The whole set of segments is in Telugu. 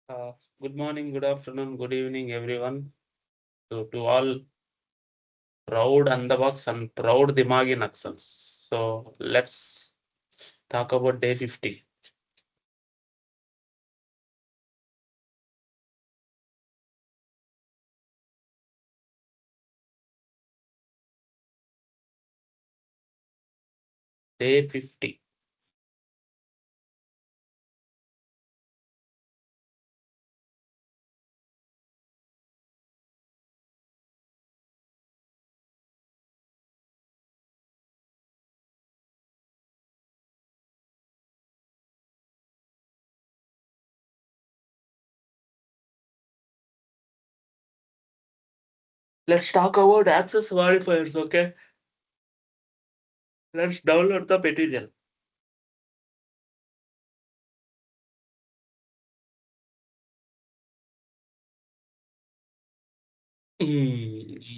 Good morning, good afternoon, good evening, everyone. To all proud Andavaks and proud Dimagi Naxals. So let's talk about day 50. Day 50. Let's talk about access modifiers, okay? Let's download the material.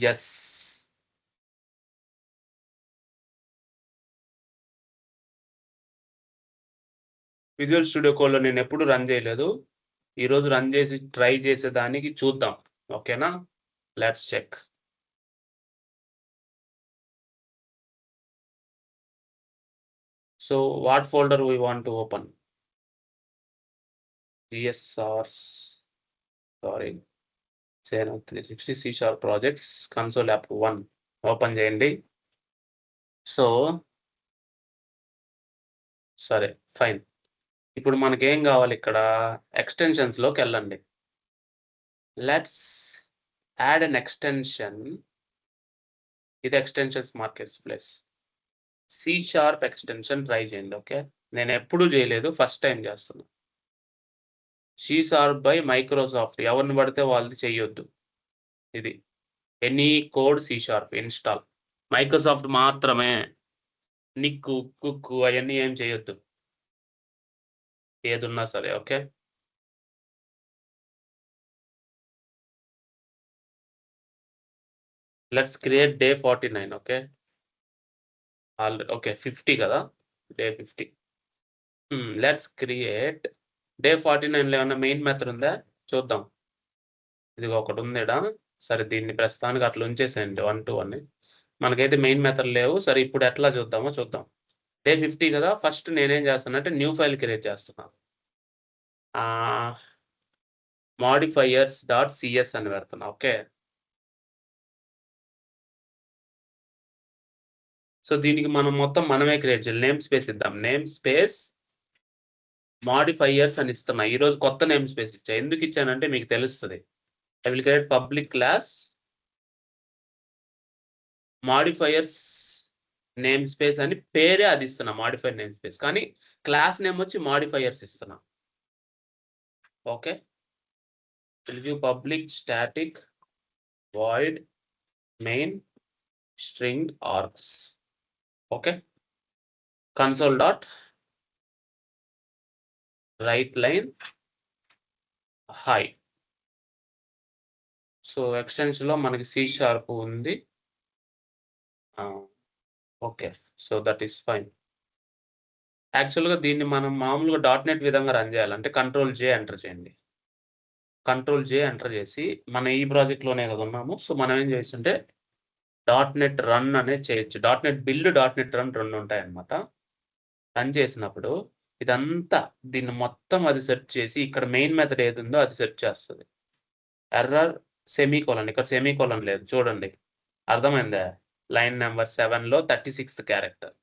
Yes. Visual studio కోడ్లో నేను ఎప్పుడు రన్ చేయలేదు. ఈరోజు రన్ చేసి ట్రై చేసేదానికి చూద్దాం. ఓకేనా? Let's check. So what folder we want to open? CSR, sorry, 360 C# projects console app 1 open చేయండి. సో సరే ఫైన్. ఇప్పుడు మనకేం కావాలి ఇక్కడ ఎక్స్టెన్షన్స్లోకి వెళ్ళండి. Let's add an extension. ఇది extensions marketplace. C# extension try చేయండి. ఓకే, నేను ఎప్పుడూ చేయలేదు, ఫస్ట్ టైం చేస్తున్నా. C# బై మైక్రోసాఫ్ట్, ఎవరిని పడితే వాళ్ళది చెయ్యొద్దు. ఇది any code C# install, Microsoft మాత్రమే. నిక్కు కుక్కు అవన్నీ ఏం చేయొద్దు, ఏదున్నా సరే. Okay, let's create day 49. Okay, okay 50 కదా, డే 50. లెట్స్ క్రియేట్ డే 49లో ఏమన్నా మెయిన్ మెథడ్ ఉందా చూద్దాం. ఇది ఒకటి ఉందిడా. సరే, దీన్ని ప్రస్తుతానికి అట్లా ఉంచేసేయండి 1 to 1. మనకైతే మెయిన్ మెథడ్ లేవు. సరే, ఇప్పుడు ఎట్లా చూద్దామో చూద్దాం. డే 50 కదా, ఫస్ట్ నేనేం చేస్తానంటే న్యూ ఫైల్ క్రియేట్ చేస్తున్నాను. modifiers.cs అని పెడుతున్నా. ఓకే, సో దీనికి మనం మొత్తం మనమే క్రియేట్ చేయాలి. నేమ్ స్పేస్ ఇద్దాం. నేమ్ స్పేస్ మాడిఫైయర్స్ అని ఇస్తున్నా. ఈరోజు కొత్త నేమ్ స్పేస్ ఇచ్చా. ఎందుకు ఇచ్చానంటే మీకు తెలుస్తుంది. I will create public class modifiers namespace అని పేరే అది ఇస్తున్నా, మాడిఫైర్ నేమ్ స్పేస్. కానీ క్లాస్ నేమ్ వచ్చి మాడిఫైయర్స్ ఇస్తున్నా. Okay, review public static void main string args. Okay, console dot write line hi. So ఎక్స్టెన్షన్లో మనకి C# ఉంది. Okay, so that is fine. యాక్చువల్గా దీన్ని మనం మామూలుగా .NET విధంగా రన్ చేయాలంటే Ctrl+J ఎంటర్ చేయండి. Ctrl+J ఎంటర్ చేసి మన ఈ ప్రాజెక్ట్లోనే కదా ఉన్నాము. సో మనం ఏం చేయొచ్చు అంటే .NET రన్ అనేది చేయొచ్చు. .NET బిల్డ్, .NET రన్ 2 ఉంటాయన్నమాట. రన్ చేసినప్పుడు ఇదంతా దీన్ని మొత్తం అది సెర్చ్ చేసి ఇక్కడ మెయిన్ మెథడ్ ఏది ఉందో అది సెర్చ్ చేస్తుంది. ఎర్రర్ సెమీకోలన్, ఇక్కడ సెమీకోలన్ లేదు చూడండి, అర్థమైందా? లైన్ నెంబర్ 7లో 36th క్యారెక్టర్.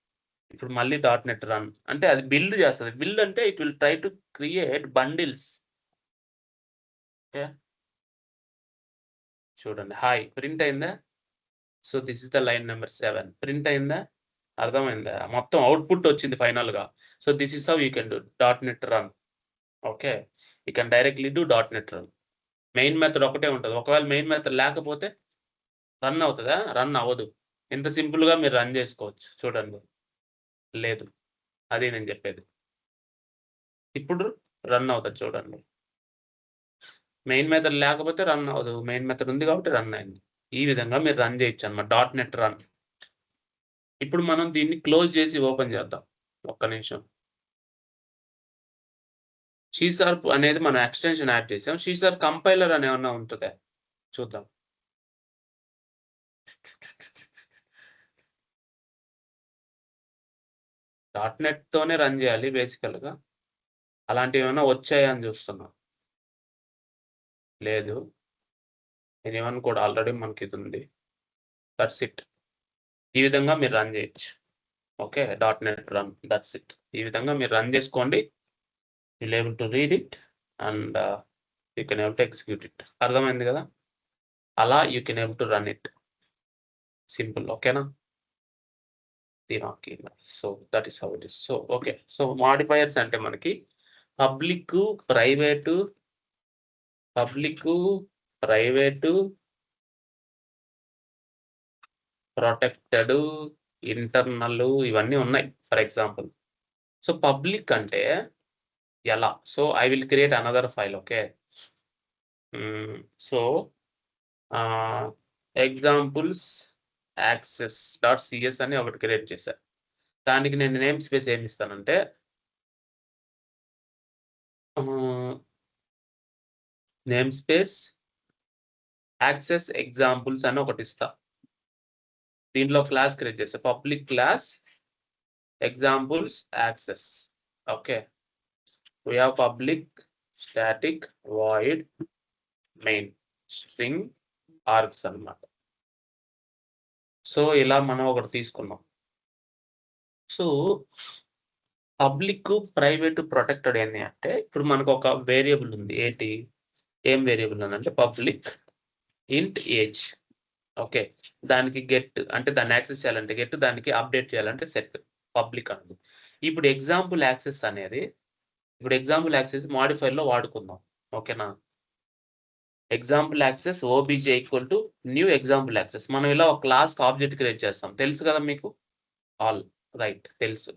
ఇప్పుడు మళ్ళీ .NET రన్ అంటే అది బిల్డ్ చేస్తుంది. బిల్డ్ అంటే it will try to create bundles. Okay, చూడండి, హాయ్ ప్రింట్ అయిందా? So this is the line number 7 print అయిందా? అర్థమైందా? మొత్తం అవుట్పుట్ వచ్చింది ఫైనల్గా. So this is how you can do .NET run. Okay, you can directly do .NET run. Main method ఒకటే ఉంటుంది. ఒకవేళ మెయిన్ మెథడ్ లేకపోతే రన్ అవుతుందా? రన్ అవ్వదు. ఇంత సింపుల్గా మీరు రన్ చేసుకోవచ్చు. చూడండి, లేదు, అది నేను చెప్పేది. ఇప్పుడు రన్ అవుతుంది చూడండి. మెయిన్ మెథడ్ లేకపోతే రన్ అవ్వదు, మెయిన్ మెథడ్ ఉంది కాబట్టి రన్ అయింది. ఈ విధంగా మీరు రన్ చేయొచ్చు అన్నమాట .NET రన్. ఇప్పుడు మనం దీన్ని క్లోజ్ చేసి ఓపెన్ చేద్దాం. ఒక్క నిమిషం. షార్ప్ అనేది మనం ఎక్స్టెన్షన్ యాడ్ చేసాం. షార్ప్ కంపైలర్ అని ఏమన్నా ఉంటదా? చూద్దాం. .NET తోనే రన్ చేయాలి బేసికల్‌గా. అలాంటివి ఏమైనా వచ్చాయా అని చూస్తున్నా. లేదు. ఎనీవన్ కూడా ఆల్రెడీ మనకి ఇది ఉంది. That's it. ఈ విధంగా మీరు రన్ చేయొచ్చు. Okay. .NET run. That's it. ఈ విధంగా మీరు రన్ చేసుకోండి. you'll able to read it and you can able to execute it. అర్థమైంది కదా? అలా you can able to run it. Simple. ఓకేనా? దిమాకి. So that is how it is. So okay. So modifiers అంటే మనకి పబ్లిక్, ప్రైవేటు, ప్రొటెక్టెడ్, ఇంటర్నల్ ఇవన్నీ ఉన్నాయి ఫర్ ఎగ్జాంపుల్. సో పబ్లిక్ అంటే ఎలా? So I will create another file. Okay. So examples access.cs అని ఒకటి క్రియేట్ చేశా. దానికి నేను నేమ్ స్పేస్ ఏమి ఇస్తానంటే నేమ్ స్పేస్ యాక్సెస్ ఎగ్జాంపుల్స్ అని ఒకటి ఇస్తా. దీంట్లో క్లాస్ క్రియేట్ చేస్తా. Public class examples access. Okay. we have public static void main string args అన్నమాట. సో ఇలా మనం ఒకటి తీసుకున్నాం. సో పబ్లిక్, ప్రైవేట్, ప్రొటెక్టెడ్ ఏంటి అంటే ఇప్పుడు మనకు ఒక వేరియబుల్ ఉంది. ఏం వేరియబుల్ అంటే పబ్లిక్ ఇంట్ ఏజ్. ఓకే. దానికి గెట్ అంటే దాన్ని యాక్సెస్ చేయాలంటే గెట్, దానికి అప్డేట్ చేయాలంటే సెట్. పబ్లిక్ అన్నది. ఇప్పుడు ఎగ్జాంపుల్ యాక్సెస్ అనేది ఎగ్జాంపుల్ యాక్సెస్ మాడిఫైర్‌లో వాడుకుందాం. ఓకేనా? Example access OBJ equal to new example access. మనం ఇలా ఒక క్లాస్‌కి ఆబ్జెక్ట్ క్రియేట్ చేస్తాం. తెలుసు కదా మీకు? All right. తెలుసు.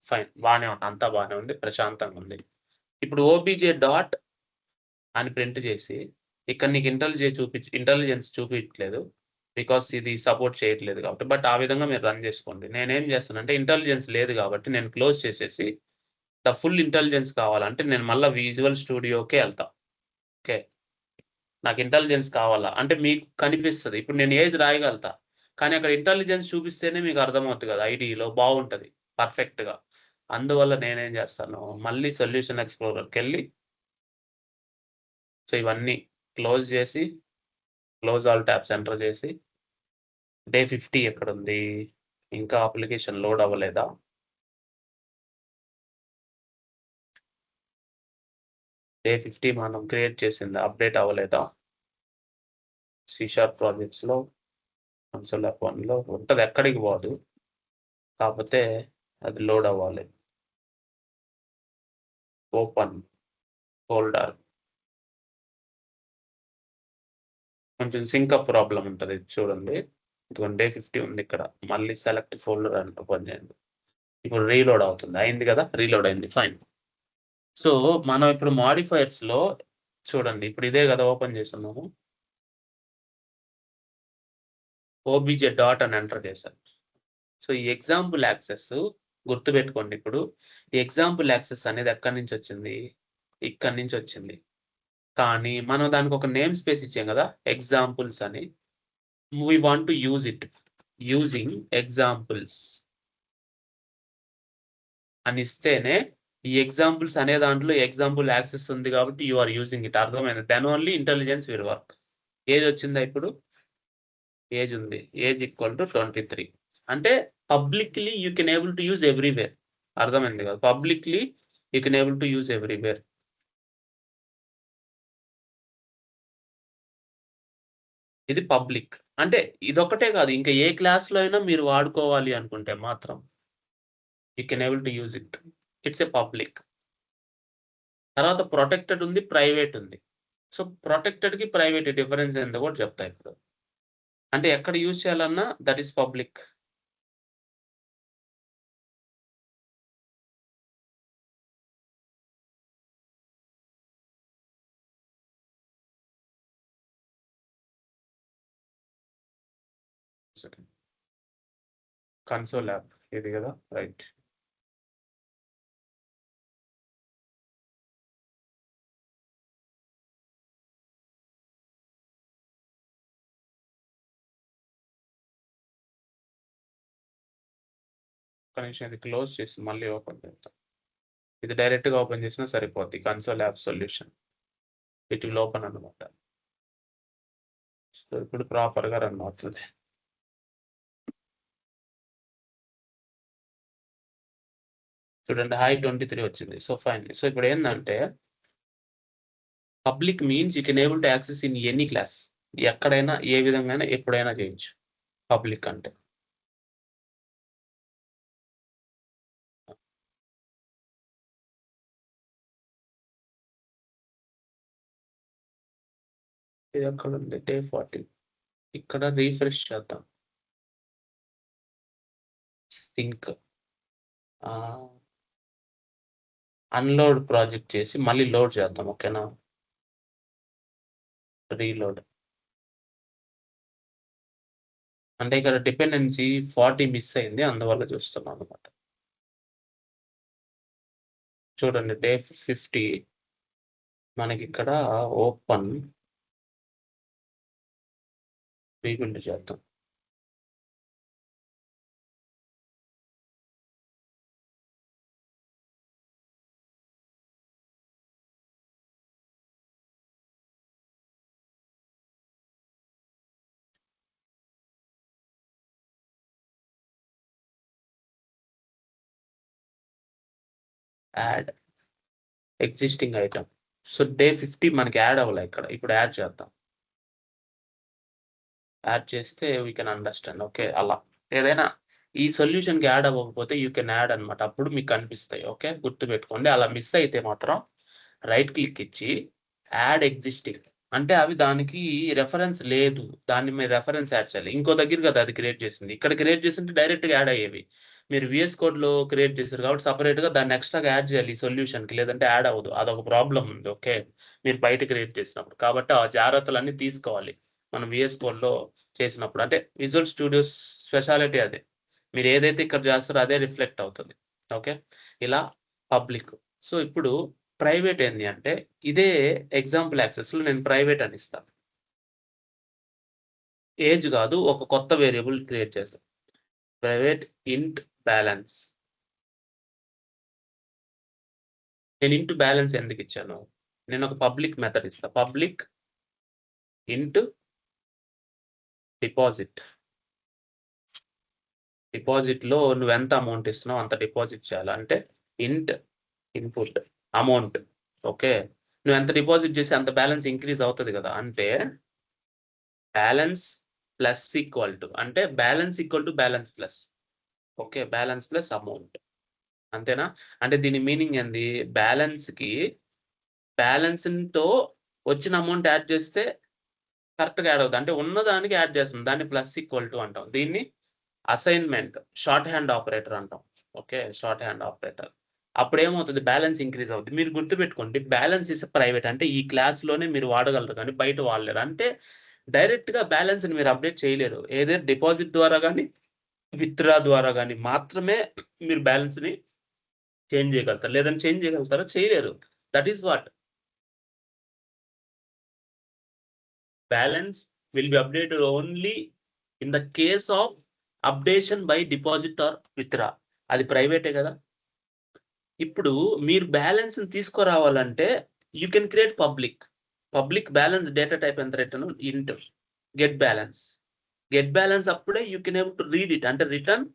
ఫైన్. బానే ఉంది. అంతా బానే ఉంది. ప్రశాంతంగా ఉంది. ఇప్పుడు ఓబీజే డాట్ అని ప్రింట్ చేసి ఇక్కడ నీకు ఇంటెలిజెన్స్ చూపించట్లేదు. బికాస్ ఇది సపోర్ట్ చేయట్లేదు కాబట్టి. బట్ ఆ విధంగా మీరు రన్ చేసుకోండి. నేనేం చేస్తానంటే ఇంటెలిజెన్స్ లేదు కాబట్టి నేను క్లోజ్ చేసేసి ద ఫుల్ ఇంటెలిజెన్స్ కావాలంటే నేను మళ్ళా విజువల్ స్టూడియోకే ఎళ్తా. ఓకే. నాకు ఇంటెలిజెన్స్ కావాలా అంటే మీకు కనిపిస్తది. ఇప్పుడు నేను ఏజ్ రాయగలుగుతా. కానీ అక్కడ ఇంటెలిజెన్స్ చూపిస్తేనే మీకు అర్థమవుద్ది కదా! ఐడీలో బావుంటది పర్ఫెక్ట్‌గా. అందువల్ల నేనేం చేస్తాను మళ్ళీ సొల్యూషన్ ఎక్స్‌ప్లోరర్‌కెళ్ళి సో ఇవన్నీ క్లోజ్ చేసి క్లోజ్ ఆల్ ట్యాబ్స్ ఎంటర్ చేసి డే 50 ఎక్కడుంది? ఇంకా అప్లికేషన్ లోడ్ అవ్వలేదా? డే 50 మనం క్రియేట్ చేసింది అప్డేట్ అవ్వలేదా? C# ప్రాజెక్ట్స్‌లో కన్సోల్ F1లో ఉంటది. ఎక్కడికి పోదు. కాకపోతే అది లోడ్ అవ్వాలి. Open folder. కొంచెం సింకప్ ప్రాబ్లమ్ ఉంటది. చూడండి. ఇదిగోండి డే 50 ఉంది ఇక్కడ. మళ్ళీ సెలెక్ట్ ఫోల్డర్ అని ఓపెన్ చేయండి. ఇప్పుడు రీలోడ్ అవుతుంది. అయింది కదా! రీలోడ్ అయింది. ఫైన్. సో మనం ఇప్పుడు మోడిఫైయర్స్‌లో చూడండి. ఇప్పుడు ఇదే కదా ఓపెన్ చేస్తున్నాము. ఓబీజే డాట్ అని ఎంటర్ చేశాను. సో ఈ ఎగ్జాంపుల్ యాక్సెస్ గుర్తుపెట్టుకోండి ఇప్పుడు. ఈ ఎగ్జాంపుల్ యాక్సెస్ అనేది ఎక్కడి నుంచి వచ్చింది? ఇక్కడి నుంచి వచ్చింది. కానీ మనం దానికి ఒక నేమ్ స్పేస్ ఇచ్చాం కదా! ఎగ్జాంపుల్స్ అని. We want to use it using examples అని ఇస్తేనే ఈ ఎగ్జాంపుల్స్ అనే దాంట్లో ఎగ్జాంపుల్ యాక్సెస్ ఉంది కాబట్టి యూ ఆర్ యూజింగ్ ఇట్. అర్థమైంది. Then only intelligence will work. Age వచ్చిందా ఇప్పుడు? ఏజ్ ఉంది. Age equal to 23. అంటే publicly you can able to use everywhere. అర్థమైంది కదా! Publicly you can able to use everywhere. ఇది పబ్లిక్. అంటే ఇదొక్కటే కాదు. ఇంకా ఏ క్లాస్‌లో అయినా మీరు వాడుకోవాలి అనుకుంటే మాత్రం you can able to use it. It's a public. తర్వాత ప్రొటెక్టెడ్ ఉంది. ప్రైవేట్ ఉంది. సో ప్రొటెక్టెడ్‌కి, ప్రైవేట్ డిఫరెన్స్ ఏందో కూడా చెప్తా ఇప్పుడు. అంటే ఎక్కడ యూజ్ చేయాలన్నా that is public. Console app ఇది కదా! రైట్. ఒక్క నిమిషం ఇది క్లోజ్ చేసి మళ్ళీ ఓపెన్ చేద్దాం. ఇది డైరెక్ట్‌గా ఓపెన్ చేసినా సరిపోద్ది. Console app solution. It will open అన్నమాట. సో, ఇప్పుడు ప్రాపర్‌గా రన్ అవుతుంది. చూడండి హాయ్ 23 వచ్చింది. So, fine. సో, ఇప్పుడు ఏందంటే public means you can able to access in any class. ఎక్కడైనా, ఏ విధంగా అయినా, ఎప్పుడైనా చేయొచ్చు. పబ్లిక్ అంటే. ఇది ఎక్కడుంది? డే 14. ఇక్కడ రిఫ్రెష్ చేద్దాం. సింక్. అన్‌లోడ్ ప్రాజెక్ట్ చేసి మళ్ళీ లోడ్ చేద్దాం. ఓకేనా? రీలోడ్. అంటే ఇక్కడ డిపెండెన్సీ 40 మిస్ అయింది. అందువల్ల చూస్తున్నాం అన్నమాట. చూడండి డే 50 మనకిక్కడ ఓపెన్ రీబిల్డ్ చేద్దాం. Add existing item. So, day 50 మనకి యాడ్ అవ్వలే ఇక్కడ. ఇప్పుడు యాడ్ చేద్దాం. యాడ్ చేస్తే వి కెన్ అండర్‌స్టాండ్. ఓకే. అలా. ఏదైనా ఈ సొల్యూషన్‌కి యాడ్ అవ్వకపోతే యూ కెన్ యాడ్ అన్నమాట. అప్పుడు మీకు కనిపిస్తాయి. ఓకే. గుర్తుపెట్టుకోండి. అలా మిస్ అయితే మాత్రం రైట్ క్లిక్ ఇచ్చి యాడ్ ఎగ్జిస్టింగ్ అంటే అవి దానికి రిఫరెన్స్ లేదు. దాన్ని మీరు రిఫరెన్స్ యాడ్ చేయాలి. ఇంకో దగ్గర కదా అది క్రియేట్ చేసింది. ఇక్కడ క్రియేట్ చేసింటే డైరెక్ట్‌గా యాడ్ అయ్యేవి. మీరు వీఎస్ కోడ్‌లో క్రియేట్ చేసారు కాబట్టి సెపరేట్‌గా దాన్ని ఎక్స్‌ట్రాగా యాడ్ చేయాలి ఈ సొల్యూషన్‌కి. లేదంటే యాడ్ అవ్వదు. అదొక ప్రాబ్లమ్ ఉంది. ఓకే. మీరు బయట క్రియేట్ చేసినప్పుడు. కాబట్టి ఆ జాగ్రత్తలన్నీ తీసుకోవాలి. మనం వీఎస్ కోడ్‌లో చేసినప్పుడు. అంటే విజువల్ స్టూడియోస్ స్పెషాలిటీ అదే. మీరు ఏదైతే ఇక్కడ చేస్తారో అదే రిఫ్లెక్ట్ అవుతది. ఓకే. ఇలా పబ్లిక్. సో, ఇప్పుడు ప్రైవేట్ ఏంది అంటే ఇదే ఎగ్జాంపుల్ యాక్సెస్‌లో నేను ప్రైవేట్ అని ఇస్తా. ఏజ్ గాదు. ఒక కొత్త వేరియబుల్ క్రియేట్ చేస్తా. ప్రైవేట్ ఇంట్ బ్యాలెన్స్. నేను ఇంట్ బ్యాలెన్స్ ఎందుకిచ్చాను? నేనొక పబ్లిక్ మెథడ్ ఇస్తా. పబ్లిక్ ఇంట్ డిపాజిట్. డిపాజిట్‌లో నువ్వెంత అమౌంట్ ఇస్తున్నావో అంత డిపాజిట్ చేయాలి. అంటే ఇంట్ ఇన్‌పుట్ అమౌంట్. ఓకే. నువ్వెంత డిపాజిట్ చేస్తే అంత బ్యాలెన్స్ ఇంక్రీజ్ అవుతది గదా! అంటే బ్యాలెన్స్ ప్లస్ ఈక్వల్ టు అంటే balance equal to balance plus. Okay. Balance plus amount. అంతేనా? అంటే దీని మీనింగ్ ఏంది? బ్యాలెన్స్‌తో వచ్చిన అమౌంట్ యాడ్ చేస్తే కరెక్ట్‌గా యాడ్ అవుద్ది. అంటే ఉన్నదానికి యాడ్ చేస్తుంది. దాన్ని ప్లస్ ఈక్వల్ టు అంటాం. దీన్ని అసైన్‌మెంట్ షార్ట్ హ్యాండ్ ఆపరేటర్ అంటాం. ఓకే. Shorthand operator. అప్పుడేమవుతది బ్యాలెన్స్ ఇంక్రీజ్ అవుద్ది. మీరు గుర్తుపెట్టుకోండి బ్యాలెన్స్ ఈస్ ప్రైవేట్ అంటే ఈ క్లాస్‌లోనే మీరు వాడగలరు కానీ బయట వాడలేరు. అంటే డైరెక్ట్‌గా బ్యాలెన్స్‌ని మీరు అప్డేట్ చేయలేరు. ఏదైతే డిపాజిట్ ద్వారా గాని, విత్‌డ్రా ద్వారా గాని మాత్రమే మీరు బ్యాలెన్స్‌ని చేంజ్ చేయగలుగుతారు. లేదంటే చేంజ్ చేయగలుగుతారా? చేయలేరు. That is what balance will be updated only in the case of updation by deposit or withdraw. అది ప్రైవేటే గదా! ఇప్పుడు మీరు బ్యాలెన్స్‌ని తీసుకురావాలంటే you can create public. Public balance data type ఎంత return int get balance. Get balance అప్పుడే you can able to read it అంటే return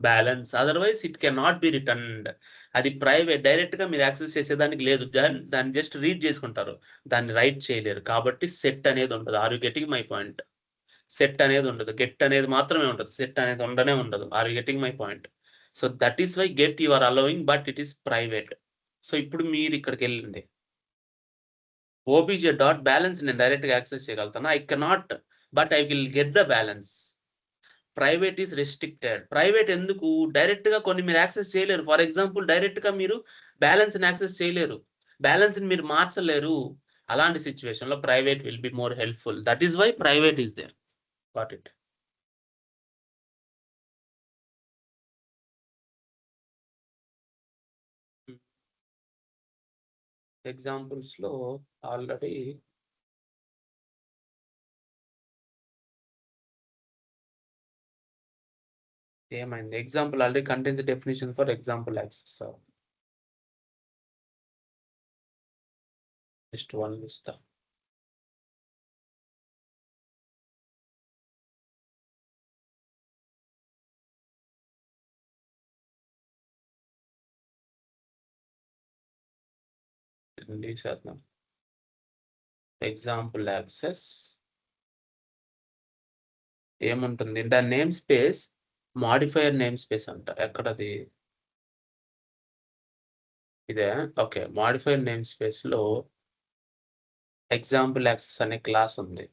balance. Otherwise it can not be returned. అది ప్రైవేట్. డైరెక్ట్‌గా మీరు యాక్సెస్ చేసేదానికి లేదు. దాన్ని జస్ట్ రీడ్ చేసుకుంటారు. దాన్ని రైట్ చేయలేరు. కాబట్టి సెట్ అనేది ఉండదు. Are you getting my point? Set అనేది ఉండదు. గెట్ అనేది మాత్రమే ఉంటది. సెట్ అనేది ఉండనే ఉండదు. Are you getting my point? So, that is why get you are allowing but it is private. So, ఇప్పుడు మీరిక్కడికెళ్ళండి. ఓబీజే డాట్ బ్యాలెన్స్ నేను డైరెక్ట్‌గా యాక్సెస్ చేయగలుగుతానా? I cannot. But I will get the balance. Private is restricted. Private ఎందుకు? డైరెక్ట్‌గా కొన్ని మీరు యాక్సెస్ చేయలేరు. ఫర్ ఎగ్జాంపుల్ డైరెక్ట్‌గా మీరు బ్యాలెన్స్‌ని యాక్సెస్ చేయలేరు. బ్యాలెన్స్‌ని మీరు మార్చలేరు. అలాంటి సిట్యుయేషన్‌లో private will be more helpful. That is why private is there. Got it. Hmm. ఎగ్జాంపుల్స్‌లో ఆల్రెడీ ఏమైంది? Example already contains definition for example access. Just 1 ఇస్తా. ఎగ్జాంపుల్ యాక్సెస్ ఏముంటుంది? దాని namespace modifier namespace అంట. ఎక్కడది? ఇదే. ఓకే. మాడిఫైయర్ నేమ్ స్పేస్ లో ఎగ్జాంపుల్ యాక్సెస్ అనే క్లాస్ ఉంది.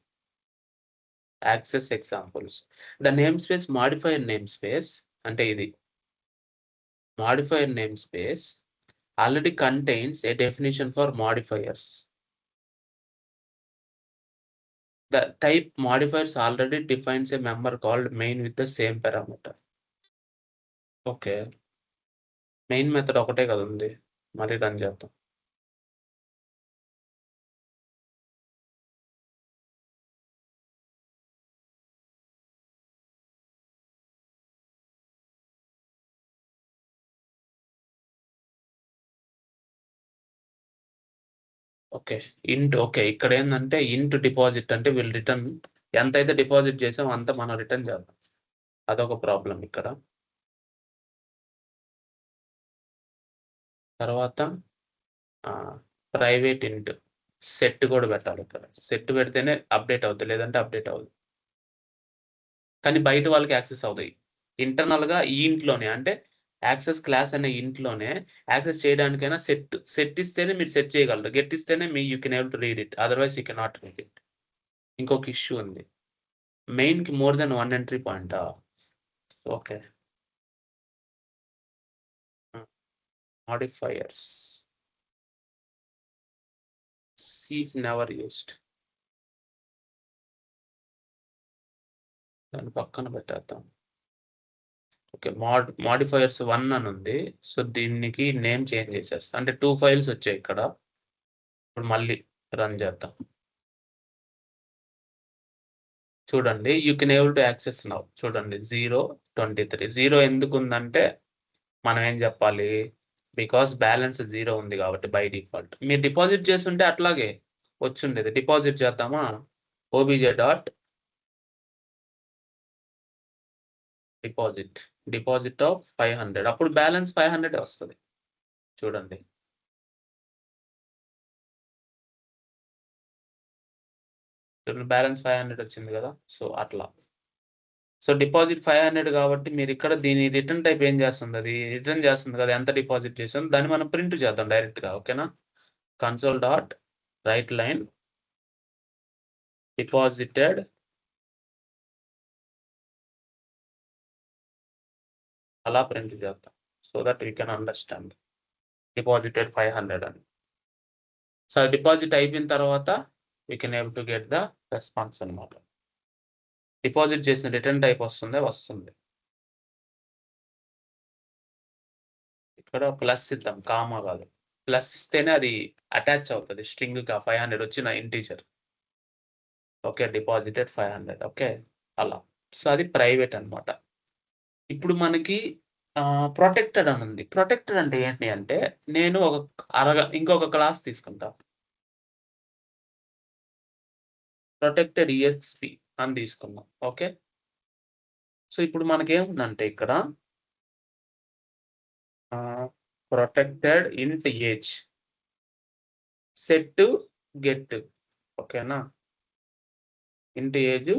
Access examples. The namespace modifier namespace అంటే ఇది. Modifier namespace already contains a definition for modifiers. The type modifiers already defines a member called main with the same parameter. Okay. Main method ఒకటే కదా ఉంది. మరి రన్ చేద్దాం. ఓకే. ఓకే. ఇక్కడ ఏందంటే ఇంట్ డిపాజిట్ అంటే వీళ్ళు రిటర్న్ ఎంతైతే డిపాజిట్ చేసామో అంత మనం రిటర్న్ చేద్దాం. అదొక ప్రాబ్లం ఇక్కడ. తర్వాత ప్రైవేట్ ఇంట్ సెట్ కూడా పెట్టాలి ఇక్కడ. సెట్ పెడితేనే అప్డేట్ అవుతుంది. లేదంటే అప్డేట్ అవ్వదు. కానీ బయట వాళ్ళకి యాక్సెస్ అవుతాయి. ఇంటర్నల్‌గా ఈ ఇంట్లోనే అంటే యాక్సెస్ క్లాస్ అనే ఇంట్లోనే యాక్సెస్ చేయడానికైనా సెట్ ఇస్తేనే మీరు సెట్ చేయగలరు. గెట్ ఇస్తేనే you can able to read it. Otherwise you cannot read it. ఇంకొక ఇష్యూ ఉంది. మెయిన్‌కి మోర్ దెన్ 1 ఎంట్రీ పాయింటా? Okay. Modifiers. C is never used. దాన్ని పక్కన పెట్టేద్దాం. ఓకే. మాడిఫైయర్స్ 1 అని ఉంది. సో దీనికి నేమ్ చేంజ్ చేసేస్తా. అంటే 2 ఫైల్స్ వచ్చాయి ఇక్కడ. ఇప్పుడు మళ్ళీ రన్ చేద్దాం. చూడండి you can able to access now. చూడండి 0, 23. 0 ఎందుకుందంటే మనం ఏం చెప్పాలి? బికాస్ బ్యాలెన్స్ 0 ఉంది కాబట్టి బై డిఫాల్ట్. మీరు డిపాజిట్ చేస్తుంటే అట్లాగే వచ్చుండేది. డిపాజిట్ చేద్దామా? OBJ dot deposit of 500. అప్పుడు బ్యాలెన్స్ 500 వస్తుంది. చూడండి. బ్యాలెన్స్ 500 వచ్చింది కదా! సో అట్లా. సో డిపాజిట్ 500 కాబట్టి మీరు ఇక్కడ దీని రిటర్న్ టైప్ ఏం చేస్తుంది? అది రిటర్న్ చేస్తుంది కదా! ఎంత డిపాజిట్ చేసాం దాన్ని మనం ప్రింట్ చేద్దాం డైరెక్ట్‌గా. ఓకేనా? Console dot write line deposited అలా ప్రింట్ చేద్దాం. So that we can understand. Deposited 500 అని. సో డిపాజిట్ అయిపోయిన తర్వాత we can able to get the response అన్నమాట. డిపాజిట్ చేసిన రిటర్న్ టైప్ వస్తుంది. ఇక్కడ ప్లస్ ఇద్దాం. కామా కాదు. ప్లస్ ఇస్తేనే అది అటాచ్ అవుతది స్ట్రింగ్‌కి. ఆ 500 వచ్చిన ఇంటీజర్. ఓకే. డిపాజిటెడ్ 500. ఓకే. అలా. సో అది ప్రైవేట్ అన్నమాట. ఇప్పుడు మనకి ప్రొటెక్టెడ్ అని ఉంది. ప్రొటెక్టెడ్ అంటే ఏంటి అంటే నేను ఇంకొక క్లాస్ తీసుకుంటా. ప్రొటెక్టెడ్ ఈఎక్స్‌పి అని తీసుకున్నాం. ఓకే. సో ఇప్పుడు మనకేముందంటే ఇక్కడ ప్రొటెక్టెడ్ ఇంట్ ఏజ్ సెట్ గెట్. ఓకేనా? ఇంట్ ఏజ్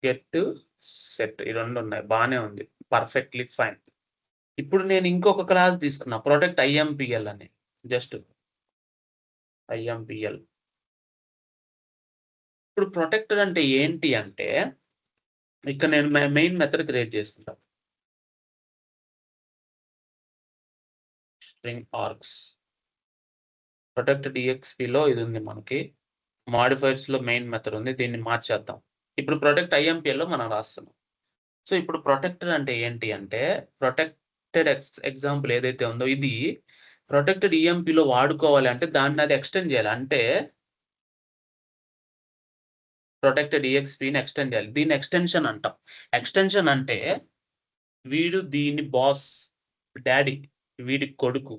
గెట్ సెట్ ఈ 2 ఉన్నాయి. బానే ఉంది. Perfectly fine. ఇప్పుడు నేను ఇంకొక క్లాస్ తీసుకున్నా. ప్రొటెక్ట్ ఐఎంపీఎల్ అని. జస్ట్ ఐఎంపీఎల్. ఇప్పుడు ప్రొటెక్టెడ్ అంటే ఏంటి అంటే ఇక్కడ నేను మెయిన్ మెథడ్ క్రియేట్ చేసుకుంటా. String args. ప్రొటెక్టెడ్ ఈఎక్స్‌పిలో ఇది ఉంది మనకి. మాడిఫైయర్స్‌లో మెయిన్ మెథడ్ ఉంది. దీన్ని మార్చేద్దాం. ఇప్పుడు ప్రొటెక్ట్ ఐఎంపీఎల్‌లో మనం రాస్తున్నాం. సో ఇప్పుడు ప్రొటెక్టెడ్ అంటే ఏంటి అంటే ప్రొటెక్టెడ్ ఎగ్జాంపుల్ ఏదైతే ఉందో ఇది ప్రొటెక్టెడ్ ఈఎంపీలో వాడుకోవాలి అంటే దాన్ని అది ఎక్స్టెండ్ చేయాలి. అంటే ప్రొటెక్టెడ్ ఈఎక్స్‌పిని ఎక్స్టెండ్ చేయాలి. దీన్ని ఎక్స్టెన్షన్ అంటాం. ఎక్స్టెన్షన్ అంటే వీడు దీని బాస్, డాడీ, వీడి కొడుకు,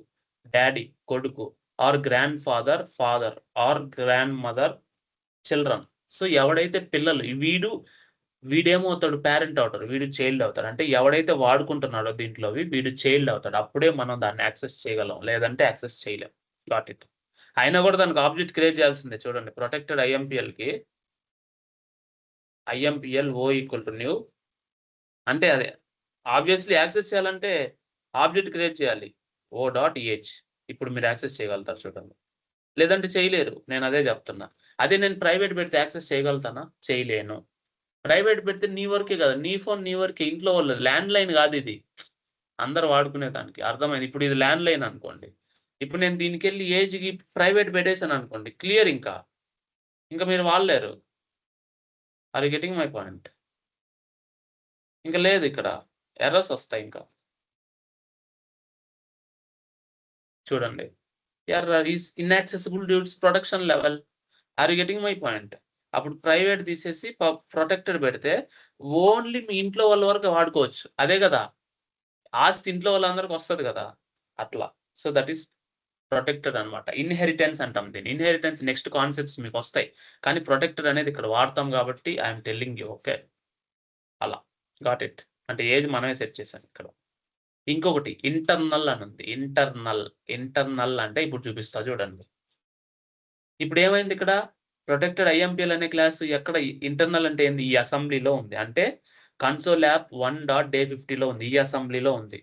డాడీ కొడుకు, or grandfather father, or grandmother children. సో ఎవడైతే పిల్లలు వీడేమవుతాడు, పేరెంట్ అవుతాడు, వీడు చైల్డ్ అవుతాడు. అంటే ఎవడైతే వాడుకుంటున్నాడో దీంట్లోవి వీడు చైల్డ్ అవుతాడు. అప్పుడే మనం దాన్ని యాక్సెస్ చేయగలం, లేదంటే యాక్సెస్ చేయలేం. Got it. అయినా కూడా దానికి ఆబ్జెక్ట్ క్రియేట్ చేయాల్సిందే. చూడండి, ప్రొటెక్టెడ్ ఐఎంపిఎల్కి IMPL O equal to new, అంటే అదే ఆబ్వియస్లీ యాక్సెస్ చేయాలంటే ఆబ్జెక్ట్ క్రియేట్ చేయాలి. O dot EH. ఇప్పుడు మీరు యాక్సెస్ చేయగలుగుతారు చూడండి, లేదంటే చేయలేరు. నేను అదే చెప్తున్నా. అదే నేను ప్రైవేట్ పెడితే యాక్సెస్ చేయగలుగుతానా? చేయలేను. ప్రైవేట్ పెడితే నీ వరకే కదా, నీ ఫోన్ నీ వరకే, ఇంట్లో వాళ్ళు. ల్యాండ్ లైన్ కాదు ఇది, అందరు వాడుకునే దానికి. అర్థమైంది? ఇప్పుడు ఇది ల్యాండ్ లైన్ అనుకోండి, ఇప్పుడు నేను దీనికెళ్ళి ఏజ్కి ప్రైవేట్ పెట్టేశాను అనుకోండి, క్లియర్. ఇంకా మీరు వాడలేరు. Are you getting my point? ఇంకా లేదు, ఇక్కడ ఎర్రర్స్ వస్తాయి. ఇంకా చూడండి, error is inaccessible due to protection level. Are you getting my point? అప్పుడు ప్రైవేట్ తీసేసి ప్రొటెక్టెడ్ పెడితే ఓన్లీ మీ ఇంట్లో వాళ్ళ వరకు వాడుకోవచ్చు. అదే కదా, ఆస్తి ఇంట్లో వాళ్ళందరికి వస్తది కదా, అట్లా. సో దట్ ఈస్ ప్రొటెక్టెడ్ అనమాట. ఇన్హెరిటెన్స్ అంటాం దీన్ని. ఇన్హెరిటెన్స్ నెక్స్ట్ కాన్సెప్ట్స్ మీకు వస్తాయి, కానీ ప్రొటెక్టెడ్ అనేది ఇక్కడ వాడతాం కాబట్టి ఐఎమ్ టెల్లింగ్ యూ. ఓకే, అలా. Got it. అంటే ఏజ్ మనమే సెట్ చేసాం ఇక్కడ. ఇంకొకటి ఇంటర్నల్ అని ఉంది. ఇంటర్నల్ అంటే ఇప్పుడు చూపిస్తా చూడండి. ఇప్పుడు ఏమైంది ఇక్కడ, ప్రొటెక్టెడ్ ఐఎంపిఎల్ అనే క్లాస్ ఎక్కడ, ఇంటర్నల్ అంటే ఏంది, ఈ అసెంబ్లీలో ఉంది. అంటే కన్సోల్ యాప్ 1.day50లో ఉంది, ఈ అసెంబ్లీలో ఉంది.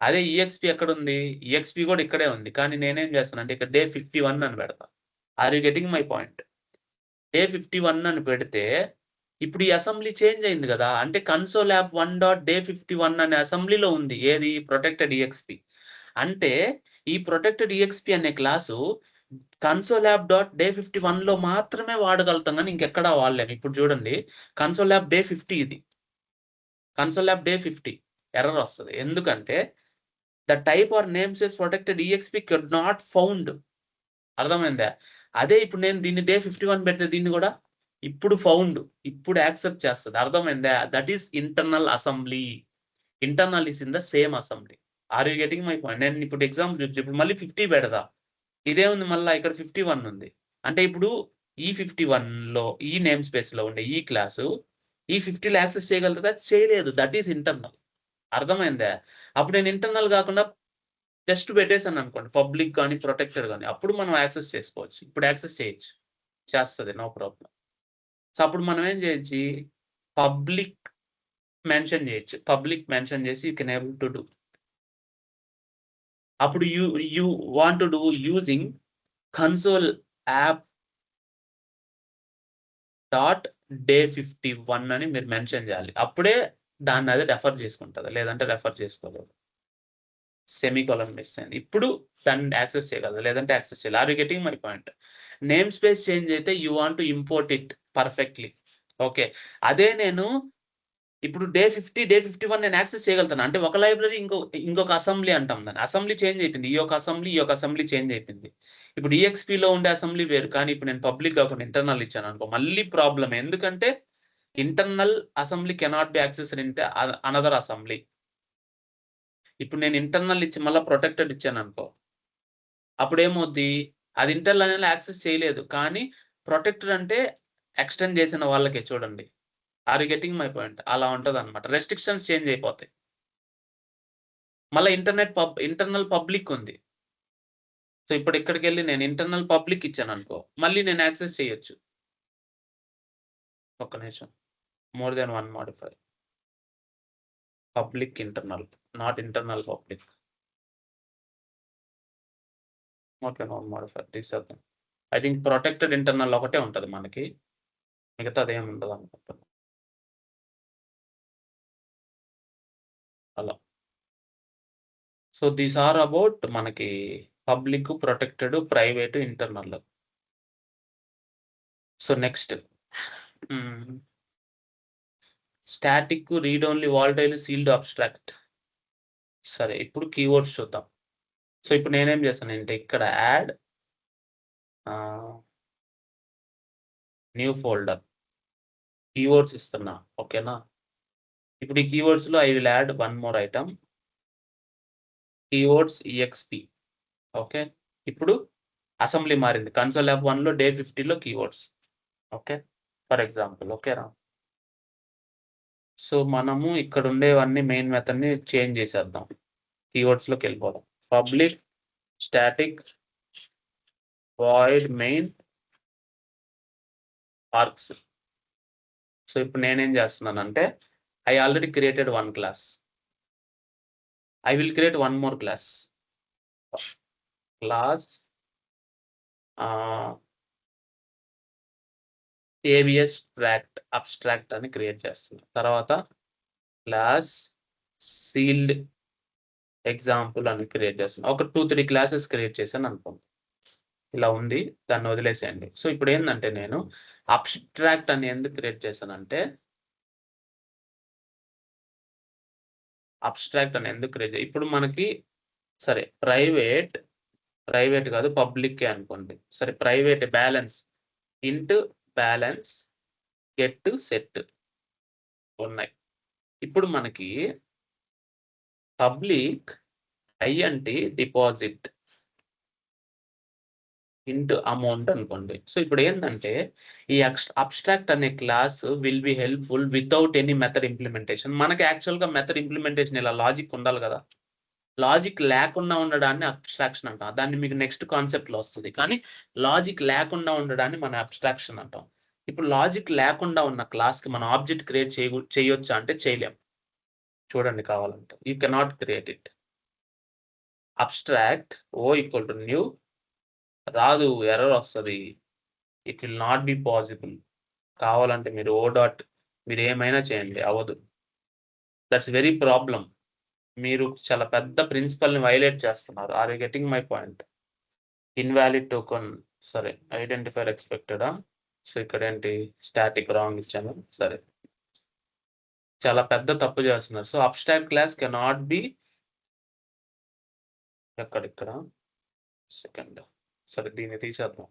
అదే ఈఎక్స్పీ ఎక్కడ ఉంది, ఈఎక్స్పీ కూడా ఇక్కడే ఉంది. కానీ నేనేం చేస్తాను అంటే ఇక్కడ day 51 అని పెడతా. Are you getting my point? day 51 అని పెడితే ఇప్పుడు ఈ అసెంబ్లీ చేంజ్ అయింది కదా, అంటే కన్సోల్ యాప్ 1.day51 అనే అసెంబ్లీలో ఉంది. ఏది, ప్రొటెక్టెడ్ ఈఎక్స్పీ. అంటే ఈ ప్రొటెక్టెడ్ ఈఎక్స్పీ అనే క్లాసు కన్సోల్ యాప్ .day51లో మాత్రమే వాడగలుగుతాం, కానీ ఇంకెక్కడా వాడలేము. ఇప్పుడు చూడండి, కన్సోల్ యాప్ day 50 ఇది, కన్సోల్ యాప్ day 50 ఎర్రర్ వస్తుంది. ఎందుకంటే the type or name says protected EXP could not found. అర్థమైందా? అదే ఇప్పుడు నేను దీన్ని day 51 పెడితే దీన్ని కూడా ఇప్పుడు ఫౌండ్, ఇప్పుడు యాక్సెప్ట్ చేస్తుంది. అర్థమైందా? That is internal assembly. Internal is in the same assembly. Are you getting my point? నేను ఇప్పుడు ఎగ్జాంపుల్ చూసి ఇప్పుడు మళ్ళీ 50 పెడతా, ఇదే ఉంది, మళ్ళీ ఇక్కడ 51 ఉంది. అంటే ఇప్పుడు ఈ 51లో ఈ నేమ్ స్పేస్ లో ఉండే ఈ క్లాసు ఈ 50లో యాక్సెస్ చేయగలుగుతుందా? చేయలేదు. That is internal. అర్థమైందా? అప్పుడు నేను ఇంటర్నల్ కాకుండా జస్ట్ పెట్టేసాను అనుకోండి, పబ్లిక్ కానీ ప్రొటెక్టెడ్ కానీ, అప్పుడు మనం యాక్సెస్ చేసుకోవచ్చు. ఇప్పుడు యాక్సెస్ చేయొచ్చు, చేస్తుంది, నో ప్రాబ్లం. సో అప్పుడు మనం ఏం చేయొచ్చు, పబ్లిక్ మెన్షన్ చేయొచ్చు. పబ్లిక్ మెన్షన్ చేసి you can able to do. అప్పుడు you want to do using console app .day51 అని మీరు మెన్షన్ చేయాలి. అప్పుడే దాన్ని అది రెఫర్ చేసుకుంటుంది, లేదంటే రెఫర్ చేసుకోలేదు. సెమీకోలన్ మిస్ అయింది. ఇప్పుడు దాన్ని యాక్సెస్ చేయగలదు, లేదంటే యాక్సెస్ చేయాలి. Are you getting my point? Namespace change అయితే you want to import it perfectly. Okay, అదే నేను ఇప్పుడు day 50 day 51 నేను యాక్సెస్ చేయగలుగుతాను. అంటే ఒక లైబ్రరీ ఇంకొక అసెంబ్లీ అంటాం దాన్ని. అసెంబ్లీ చేంజ్ అయిపోయింది, ఈ యొక్క అసెంబ్లీ చేంజ్ అయిపోయింది. ఇప్పుడు ఈఎక్స్పీలో ఉండే అసెంబ్లీ వేరు, కానీ ఇప్పుడు నేను పబ్లిక్ కాకుండా ఇంటర్నల్ ఇచ్చాను అనుకో, మళ్ళీ ప్రాబ్లమ్. ఎందుకంటే internal assembly cannot be accessed in another assembly. ఇప్పుడు నేను ఇంటర్నల్ ఇచ్చి మళ్ళీ ప్రొటెక్టెడ్ ఇచ్చాను అనుకో, అప్పుడు ఏమవుద్ది, అది ఇంటర్నల్ యాక్సెస్ చేయలేదు. కానీ ప్రొటెక్టెడ్ అంటే ఎక్స్టెండ్ చేసిన వాళ్ళకే. చూడండి, are you getting my point? అలా ఉంటుంది అనమాట. రెస్ట్రిక్షన్స్ చేంజ్ అయిపోతాయి. మళ్ళీ ఇంటర్నల్ పబ్లిక్ ఉంది. సో ఇప్పుడు ఇక్కడికి వెళ్ళి నేను ఇంటర్నల్ పబ్లిక్ ఇచ్చాను అనుకో, మళ్ళీ నేను యాక్సెస్ చేయొచ్చు. ఒక్క నిమిషం, more than 1 modify, public internal, not internal public. More than 1 modify తీసేద్దాం. ఐ థింక్ ప్రొటెక్టెడ్ ఇంటర్నల్ ఒకటే ఉంటుంది మనకి, మిగతాది ఏమి ఉండదు అనుకుంటున్నాను. అలా. సో దీస్ ఆర్ అబౌట్ మనకి public, protected, private, internal. So next static, read only, volatile, sealed, abstract. సరే, ఇప్పుడు కీవర్డ్స్ చూద్దాం. సో ఇప్పుడు నేనేం చేస్తాను అంటే ఇక్కడ యాడ్ న్యూ ఫోల్డర్ కీవర్డ్స్ ఇస్తున్నా. ఓకేనా? ఇప్పుడు ఈ keywords లో I will add one more item, keywords exp. Okay, ఇప్పుడు అసెంబ్లీ మారింది. కన్సోల్ F1 లో డే 50 లో కీవర్డ్స్. Okay, for example. ఓకేనా? సో మనము ఇక్కడ ఉండేవన్నీ మెయిన్ మెథడ్ ని చేంజ్ చేసేద్దాం. కీవర్డ్స్ లోకి వెళ్ళిపోదాం. Public static void main arcs. So ఇప్పుడు నేనేం చేస్తున్నానంటే I already created one class. I will create one more class. Class ABS abstract అని క్రియేట్ చేస్తున్నాను. తర్వాత క్లాస్ సీల్డ్ ఎగ్జాంపుల్ అని క్రియేట్ చేస్తున్నాను. ఒక 2-3 క్లాసెస్ క్రియేట్ చేశాను అనుకోండి. ఇలా ఉంది, దాన్ని వదిలేసేయండి. సో ఇప్పుడు ఏంటంటే నేను అబ్స్ట్రాక్ట్ అని ఎందుకు క్రియేట్ చేశానంటే ఇప్పుడు మనకి సరే ప్రైవేట్ కాదు పబ్లిక్ అనుకోండి. సరే ప్రైవేట్ బ్యాలెన్స్ ఇంట్ బ్యాలెన్స్ గెట్ సెట్ ఉన్నాయి. ఇప్పుడు మనకి public INT deposit into amount అనుకోండి. సో ఇప్పుడు ఏంటంటే ఈ అబ్స్ట్రాక్ట్ అనే class will be helpful without any method implementation. మనకి యాక్చువల్గా మెథడ్ ఇంప్లిమెంటేషన్ ఇలా లాజిక్ ఉండాలి కదా. లాజిక్ లేకుండా ఉండడాన్ని అబ్స్ట్రాక్షన్ అంటాం. దాన్ని మీకు నెక్స్ట్ కాన్సెప్ట్లో వస్తుంది. కానీ లాజిక్ లేకుండా ఉండడాన్ని మనం అబ్స్ట్రాక్షన్ అంటాం. ఇప్పుడు లాజిక్ లేకుండా ఉన్న క్లాస్కి మనం ఆబ్జెక్ట్ క్రియేట్ చేయొచ్చా అంటే చేయలేం. చూడండి కావాలంటే you cannot create it. Abstract o equal to new రాదు, ఎర్రర్ వస్తుంది. It will not be possible. కావాలంటే మీరు మీరు ఏమైనా చేయండి, అవ్వదు. That's very problem. మీరు చాలా పెద్ద ప్రిన్సిపల్ని వైలేట్ చేస్తున్నారు. Are you getting my point? Invalid token, సరే ఐడెంటిఫైర్ ఎక్స్పెక్టెడా. సో ఇక్కడ ఏంటి స్టాటిక్ రాంగ్ ఇచ్చాను. సరే చాలా పెద్ద తప్పు చేస్తున్నారు. So abstract class cannot be ఇక్కడ సెకండ్. సరే దీన్ని తీసేద్దాం.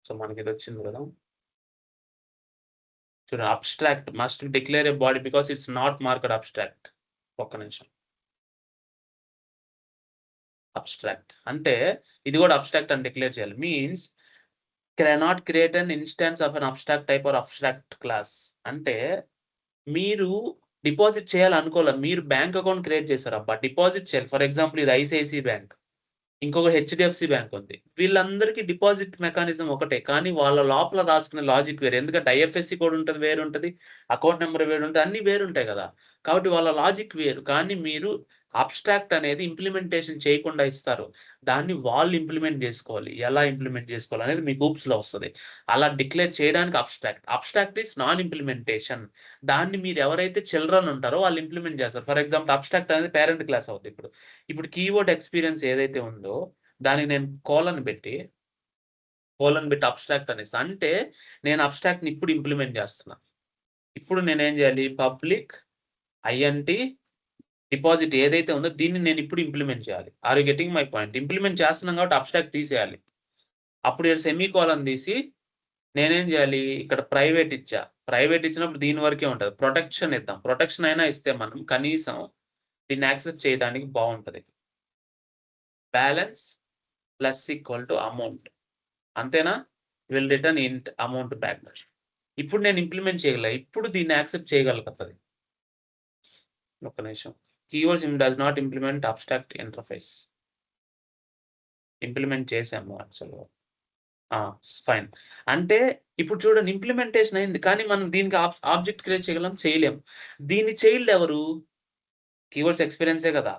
సో మనకి ఇది వచ్చింది కదా. చూడండి, abstract must declare a body because it's not marked abstract. ఒక్క నిమిషం. అబ్స్ట్రాక్ట్ అంటే ఇది కూడా అబ్స్ట్రాక్ట్ అని డిక్లేర్ చేయాలి. Means cannot create an instance of an abstract type or abstract class. అంటే మీరు డిపాజిట్ చేయాలనుకోవాలి. మీరు బ్యాంక్ అకౌంట్ క్రియేట్ చేశారు, అబ్బా డిపాజిట్ చేయాలి. ఫర్ ఎగ్జాంపుల్ ఇది ఐసిఐసి బ్యాంక్, ఇంకొక హెచ్డిఎఫ్సి బ్యాంక్ ఉంది. వీళ్ళందరికీ డిపాజిట్ మెకానిజం ఒకటే, కానీ వాళ్ళ లోపల రాసుకునే లాజిక్ వేరు. ఎందుకంటే ఐఎఫ్ఎస్సి కోడ్ ఉంటుంది, వేరు ఉంటుంది, అకౌంట్ నెంబర్ వేరు ఉంటుంది, అన్ని వేరు ఉంటాయి కదా. కాబట్టి వాళ్ళ లాజిక్ వేరు. కానీ మీరు అబ్స్ట్రాక్ట్ అనేది ఇంప్లిమెంటేషన్ చేయకుండా ఇస్తారు. దాన్ని వాళ్ళు ఇంప్లిమెంట్ చేసుకోవాలి. ఎలా ఇంప్లిమెంట్ చేసుకోవాలి అనేది మీకు ఊప్స్లో వస్తుంది. అలా డిక్లేర్ చేయడానికి అబ్స్ట్రాక్ట్ ఈస్ నాన్ ఇంప్లిమెంటేషన్. దాన్ని మీరు ఎవరైతే చిల్డ్రన్ ఉంటారో వాళ్ళు ఇంప్లిమెంట్ చేస్తారు. ఫర్ ఎగ్జాంపుల్ అబ్స్ట్రాక్ట్ అనేది పేరెంట్ క్లాస్ అవుతుంది. ఇప్పుడు కీవర్డ్ ఎక్స్పీరియన్స్ ఏదైతే ఉందో దానికి నేను కోలన్ పెట్టి అబ్స్ట్రాక్ట్ అనేసి అంటే నేను అబ్స్ట్రాక్ట్ని ఇప్పుడు ఇంప్లిమెంట్ చేస్తున్నా. ఇప్పుడు నేనేం చేయాలి? పబ్లిక్ ఐఎన్టి డిపాజిట్ ఏదైతే ఉందో దీన్ని నేను ఇప్పుడు ఇంప్లిమెంట్ చేయాలి. Are you getting my point? Implement చేస్తున్నాం కాబట్టి అబ్స్ట్రాక్ట్ తీసేయాలి. అప్పుడు సెమీ కోలన్ తీసి నేనేం చేయాలి? ఇక్కడ ప్రైవేట్ ఇచ్చినప్పుడు దీని వరకే ఉంటుంది. ప్రొటెక్షన్ ఇద్దాం. ప్రొటెక్షన్ అయినా ఇస్తే మనం కనీసం దీన్ని యాక్సెప్ట్ చేయడానికి బాగుంటుంది. Balance plus equal to amount, అంతేనా? విల్ రిటర్న్ ఇంట్ అమౌంట్ బ్యాక్. ఇప్పుడు నేను ఇంప్లిమెంట్ చేయగల, ఇప్పుడు దీన్ని యాక్సెప్ట్ చేయగలుగుతుంది. ఒక నిమిషం. Keywords does not implement abstract interface. Implement చేసాము యాక్చువల్గా. ఫైన్. అంటే ఇప్పుడు చూడండి ఇంప్లిమెంటేషన్ అయింది, కానీ మనం దీనికి ఆబ్జెక్ట్ క్రియేట్ చేయలేం. దీని చైల్డ్ ఎవరు? కీవర్డ్స్ ఎక్స్పీరియన్సే కదా.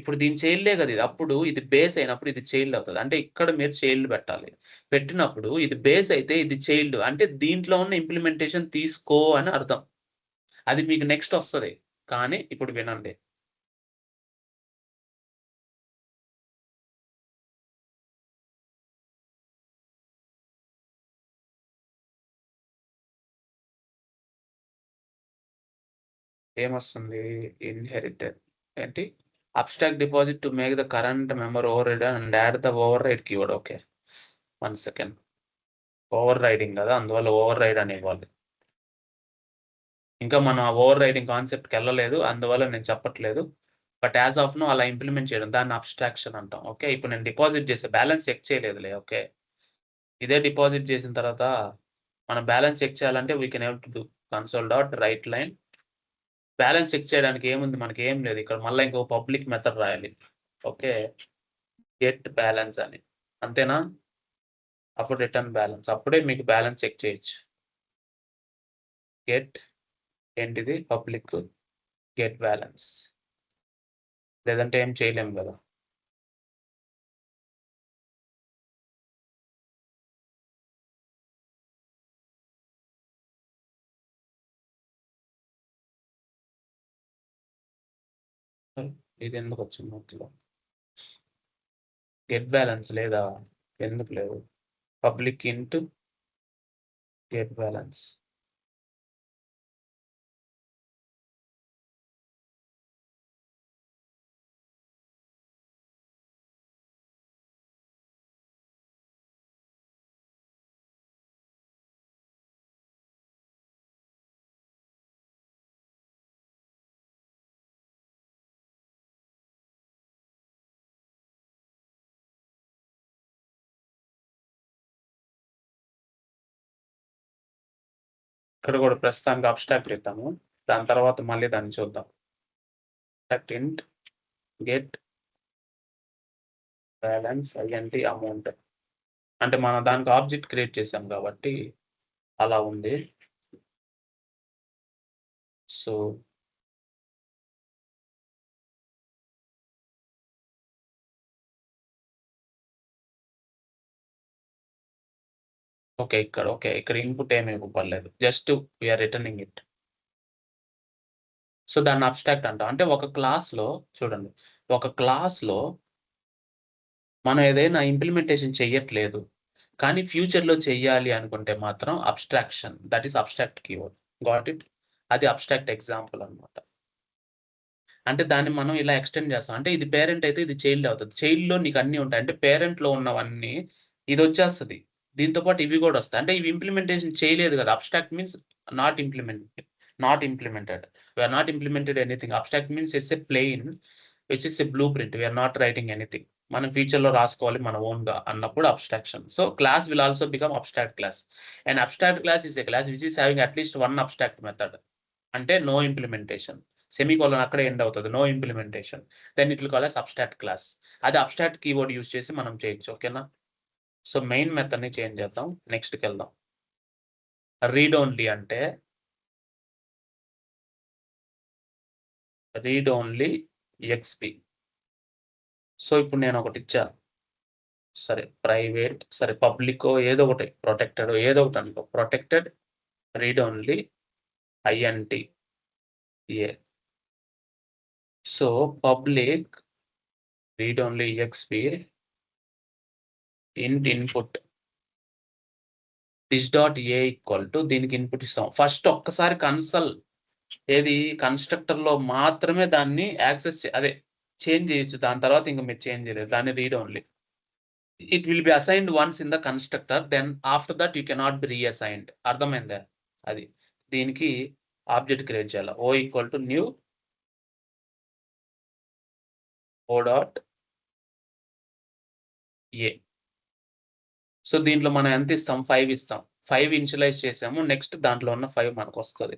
ఇప్పుడు దీని చైల్డే కదా ఇది. అప్పుడు ఇది బేస్ అయినప్పుడు ఇది చైల్డ్ అవుతుంది. అంటే ఇక్కడ మీరు చైల్డ్ పెట్టాలి. పెట్టినప్పుడు ఇది బేస్ అయితే ఇది చైల్డ్, అంటే దీంట్లో ఉన్న ఇంప్లిమెంటేషన్ తీసుకో అని అర్థం. అది మీకు నెక్స్ట్ వస్తుంది. కానీ ఇప్పుడు వినండి. ఏమొస్తుంది? ఇన్హెరిటెడ్ ఏంటి? Abstract deposit to make the current member override and add the override keyword. Okay 1 second. Overriding కదా, అందువల్ల ఓవర్ రైడ్ అని ఇవ్వాలి. ఇంకా మనం ఓవర్ రైడింగ్ కాన్సెప్ట్కి వెళ్ళలేదు, అందువల్ల నేను చెప్పట్లేదు. బట్ యాజ్ ఆఫ్ నో అలా ఇంప్లిమెంట్ చేయడం దాన్ని అబ్స్ట్రాక్షన్ అంటాం. ఓకే, ఇప్పుడు నేను డిపాజిట్ చేసే బ్యాలెన్స్ చెక్ చేయలేదులే. ఓకే, ఇదే డిపాజిట్ చేసిన తర్వాత మనం బ్యాలెన్స్ చెక్ చేయాలంటే we can able to do console dot write line. Balance check చేయడానికి ఏముంది, మనకి ఏం లేదు ఇక్కడ. మళ్ళీ ఇంకో పబ్లిక్ మెథడ్ రాయాలి. ఓకే, గెట్ బ్యాలెన్స్ అని, అంతేనా? అప్పుడు రిటర్న్ బ్యాలెన్స్, అప్పుడే మీకు బ్యాలెన్స్ చెక్ చేయొచ్చు. గెట్ ఏంటిది, పబ్లిక్ గెట్ బ్యాలెన్స్, లేదంటే ఏం చేయలేము కదా. ఇది ఎందుకు వచ్చింది మధ్యలో? గెట్ బ్యాలెన్స్ లేదా? ఎందుకు లేదు? Public into get balance. ఇక్కడ కూడా ప్రస్తుతానికి అబ్స్ట్రాక్ట్ ఇద్దాము, దాని తర్వాత మళ్ళీ దాన్ని చూద్దాం. అబ్స్ట్రాక్ట్ ఇంట్ గెట్ బ్యాలెన్స్ ఐఎన్టీ అమౌంట్, అంటే మనం దానికి ఆబ్జెక్ట్ క్రియేట్ చేసాం కాబట్టి అలా ఉంది. సో ఓకే, ఇక్కడ ఇన్పుట్ ఏమి ఇవ్వలేదు, just we are returning it. So దాన్ని అబ్స్ట్రాక్ట్ అంటాం. అంటే ఒక క్లాస్లో చూడండి, ఒక క్లాస్లో మనం ఏదైనా ఇంప్లిమెంటేషన్ చెయ్యట్లేదు, కానీ ఫ్యూచర్‌లో చెయ్యాలి అనుకుంటే మాత్రం abstraction, that is abstract keyword. Got it? అది అబ్స్ట్రాక్ట్ ఎగ్జాంపుల్ అన్నమాట. అంటే దాన్ని మనం ఇలా ఎక్స్‌టెండ్ చేస్తాం. అంటే ఇది పేరెంట్ అయితే ఇది చైల్డ్ అవుతది. చైల్డ్‌లో నీకు అన్నీ ఉంటాయి. అంటే పేరెంట్‌లో ఉన్నవన్నీ ఇదొచ్చేస్తది. దీంతో పాటు ఇవి కూడా వస్తాయి. అంటే ఇవి ఇంప్లిమెంటేషన్ చేయలేదు కదా. Abstract means not implemented. We are not implemented anything. Abstract means it's a plain which is a blueprint. We are not writing anything. మనం ఫ్యూచర్‌లో రాసుకోవాలి మన ఓన్‌గా అన్నప్పుడు abstraction. So class will also become abstract class. And abstract class is a class which is having at least one abstract method. అంటే నో ఇంప్లిమెంటేషన్. సెమీకోలన్ అక్కడే ఎండ్ అవుతది. No implementation. Then it will call as abstract class. అది అబ్స్ట్రాక్ట్ కీవర్డ్ యూజ్ చేసి మనం చేయొచ్చు. ఓకేనా? సో మెయిన్ మెథడ్‌ని చేంజ్ చేద్దాం. నెక్స్ట్‌కెళ్దాం. రీడ్ ఓన్లీ అంటే రీడ్ ఓన్లీ ఎక్స్‌పీ. సో ఇప్పుడు నేను ఒకటి ఇచ్చా. సరే ప్రైవేట్, సరే పబ్లికో ఏదో ఒకటి, ప్రొటెక్టెడో ఏదో ఒకటి అనుకో. Protected read only INT A. So public read only XP int input this dot A equal to దీనికి ఇన్పుట్ ఇస్తాం. ఫస్ట్ ఒక్కసారి ఏది కన్‌స్ట్రక్టర్‌లో మాత్రమే దాన్ని యాక్సెస్ అదే చేంజ్ చేయొచ్చు. దాని తర్వాత ఇంక మీరు చేంజ్ చేయలేరు. దాన్ని read only. It will be assigned once in the constructor. Then after that you cannot be reassigned. అర్థమైందా? అది. దీనికి ఆబ్జెక్ట్ క్రియేట్ చేయాలి. O equal to new O dot A. So దీంట్లో మనం ఎంత ఇస్తాం? 5 ఇస్తాం. 5 ఇనిషియలైజ్ చేసాము. నెక్స్ట్ దాంట్లో ఉన్న 5 మనకొస్తది.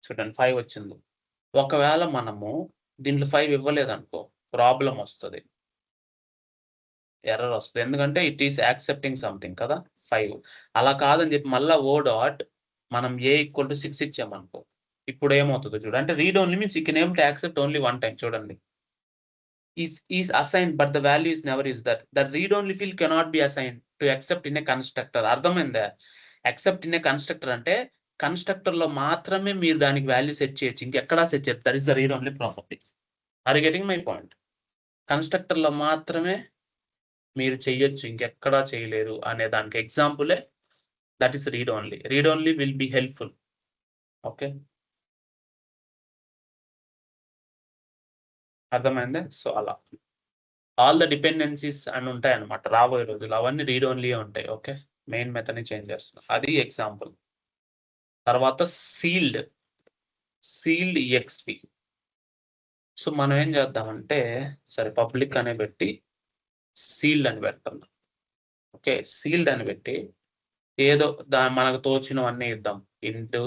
చూడండి 5 వచ్చింది. ఒకవేళ మనము దీంట్లో 5 ఇవ్వలేదనుకో ప్రాబ్లమ్ వస్తది. ఎర్రర్ వస్తది. ఎందుకంటే ఇట్ ఈస్ యాక్సెప్టింగ్ సంథింగ్ కదా 5. అలా కాదని చెప్పి మళ్ళా ఓ డాట్ మనం ఏ ఈక్వల్ టు 6 ఇచ్చామనుకో. ఇప్పుడు ఏమవుతదో చూడు. అంటే read only means you can able to accept only one time. చూడండి. Is assigned but the value is never used. That read only field cannot be assigned to accept in a constructor. అర్థమైందా? యాక్సెప్ట్ ఇన్ ఎ కన్‌స్ట్రక్టర్ అంటే కన్‌స్ట్రక్టర్‌లో మాత్రమే మీరు దానికి వాల్యూ సెట్ చేయొచ్చు. ఇంకెక్కడా సెట్ చేయొద్దు. That is the read only property. Are you getting my point? కన్‌స్ట్రక్టర్‌లో మాత్రమే మీరు చెయ్యొచ్చు. ఇంకెక్కడా చేయలేరు అనే దానికి ఎగ్జాంపులే that is read only. Read only will be helpful. Okay. అర్థమైందా? సో అలా. ఆల్ ద డిపెండెన్సీస్ అని ఉంటాయన్నమాట రాబోయే రోజుల్లో. అవన్నీ రీడ్ ఓన్లీయే ఉంటాయి. ఓకే. మెయిన్ మెథడ్‌ని చేంజ్ చేస్తున్నాం. అది ఎగ్జాంపుల్. తర్వాత సీల్డ్ ఎక్స్పి. సో మనం ఏం చేద్దామంటే సరే పబ్లిక్ అనే పెట్టి సీల్డ్ అని పెడతాం. ఓకే, సీల్డ్ అని పెట్టి ఏదో మనకు తోచినవన్నీ ఇద్దాం. Into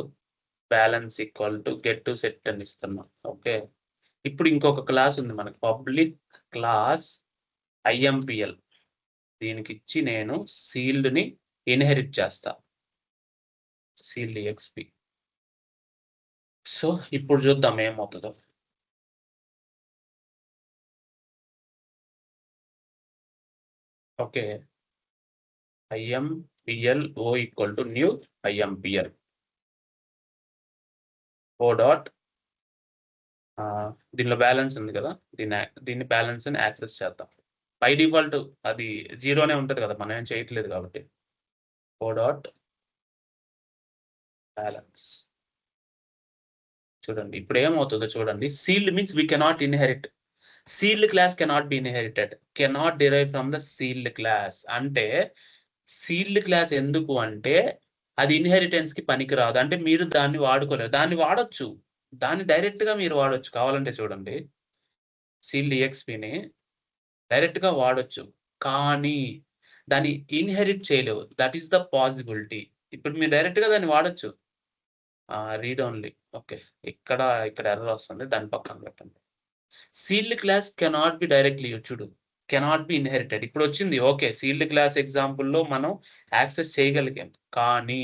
balance equal to get to set అని ఇస్తున్నాం. ఓకే, ఇప్పుడు ఇంకొక క్లాస్ ఉంది మనకి, పబ్లిక్ క్లాస్ IMPL. దీనికి ఇచ్చి నేను సీల్డ్ ని ఇన్హెరిట్ చేస్తా, సీల్డ్ ఎక్స్పి. సో ఇప్పుడు చూద్దాం ఏమవుతుందో. Okay, IMPL O equal to new IMPL O dot దీనిలో బ్యాలెన్స్ ఉంది కదా, దీన్ని బ్యాలెన్స్ ని యాక్సెస్ చేద్దాం. బై డిఫాల్ట్ అది జీరోనే ఉంటుంది కదా, మనం ఏం చేయట్లేదు కాబట్టి. O dot balance. చూడండి ఇప్పుడు ఏమవుతుందో చూడండి. Sealed means we cannot inherit. Sealed class cannot be inherited, cannot derive from the sealed class. అంటే సీల్డ్ క్లాస్ ఎందుకు అంటే అది ఇన్హెరిటెన్స్ కి పనికిరాదు. అంటే మీరు దాన్ని వాడుకోలేరు. దాన్ని వాడొచ్చు, దాన్ని డైరెక్ట్ గా మీరు వాడొచ్చు కావాలంటే. చూడండి, సీల్డ్ EXPని డైరెక్ట్ గా వాడొచ్చు, కానీ దాన్ని ఇన్హెరిట్ చేయలేవు. That is the possibility. ఇప్పుడు మీరు డైరెక్ట్ గా దాన్ని వాడొచ్చు. Read only. ఓకే, ఇక్కడ ఎర్రర్ వస్తుంది, దాని పక్కన పెట్టండి. Sealed class cannot be directly చూడు, కెనాట్ బి ఇన్హెరిటెడ్. ఇప్పుడు వచ్చింది. ఓకే, సీల్డ్ క్లాస్ ఎగ్జాంపుల్లో మనం యాక్సెస్ చేయగలిగాం, కానీ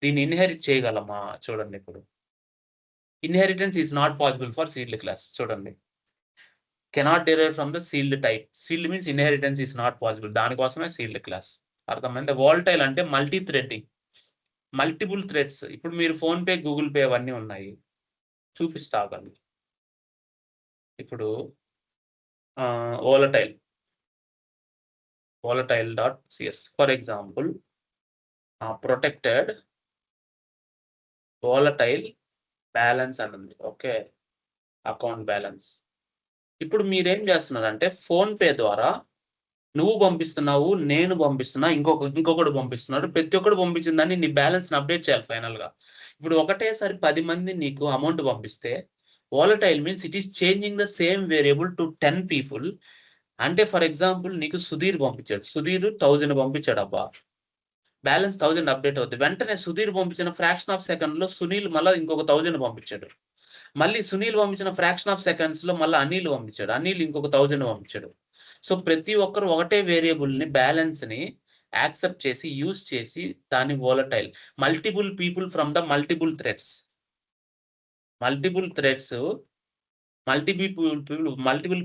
దీన్ని ఇన్హెరిట్ చేయగలమా? చూడండి, ఇప్పుడు inheritance is not possible for sealed class. చూడండి, cannot derive from the sealed type. Sealed means inheritance is not possible. దానికోసమే సీల్డ్ క్లాస్. అర్థమైంది? వాలటైల్ అంటే మల్టీ థ్రెడ్డింగ్, మల్టిపుల్ థ్రెడ్స్. ఇప్పుడు మీరు ఫోన్ పే, గూగుల్ పే అవన్నీ ఉన్నాయి, చూపిస్తా ఆగండి. ఇప్పుడు volatile.cs for example, protected volatile balance అని ఉంది. Okay, account balance. ఇప్పుడు మీరేం చేస్తున్నారంటే ఫోన్ పే ద్వారా నువ్వు పంపిస్తున్నావు, నేను పంపిస్తున్నా, ఇంకొకడు పంపిస్తున్నాడు. ప్రతి ఒక్కడు పంపించిన దాన్ని నీ బ్యాలెన్స్ అప్డేట్ చేయాలి ఫైనల్ గా. ఇప్పుడు ఒకటేసారి 10 మంది నీకు అమౌంట్ పంపిస్తే volatile means it is changing the same variable to 10 people. అంటే ఫర్ ఎగ్జాంపుల్ నీకు సుధీర్ పంపించాడు, సుధీర్ 1000 పంపించాడు అబ్బా, బ్యాలెన్స్ 1000 అప్డేట్ అవుతుంది. వెంటనే సుధీర్ పంపించిన ఫ్రాక్షన్ ఆఫ్ సెకండ్ లో సునీల్ మళ్ళీ ఇంకొక 1000 పంపించాడు. మళ్ళీ సునీల్ పంపించిన ఫ్రాక్షన్ ఆఫ్ సెకండ్స్ లో మళ్ళీ అనిల్ పంపించాడు, అనిల్ ఇంకొక 1000 పంపించాడు. సో ప్రతి ఒక్కరు ఒకటే వేరియబుల్ ని, బ్యాలెన్స్ ని యాక్సెప్ట్ చేసి యూజ్ చేసి దాని volatile. Multiple people from the multiple threads, multiple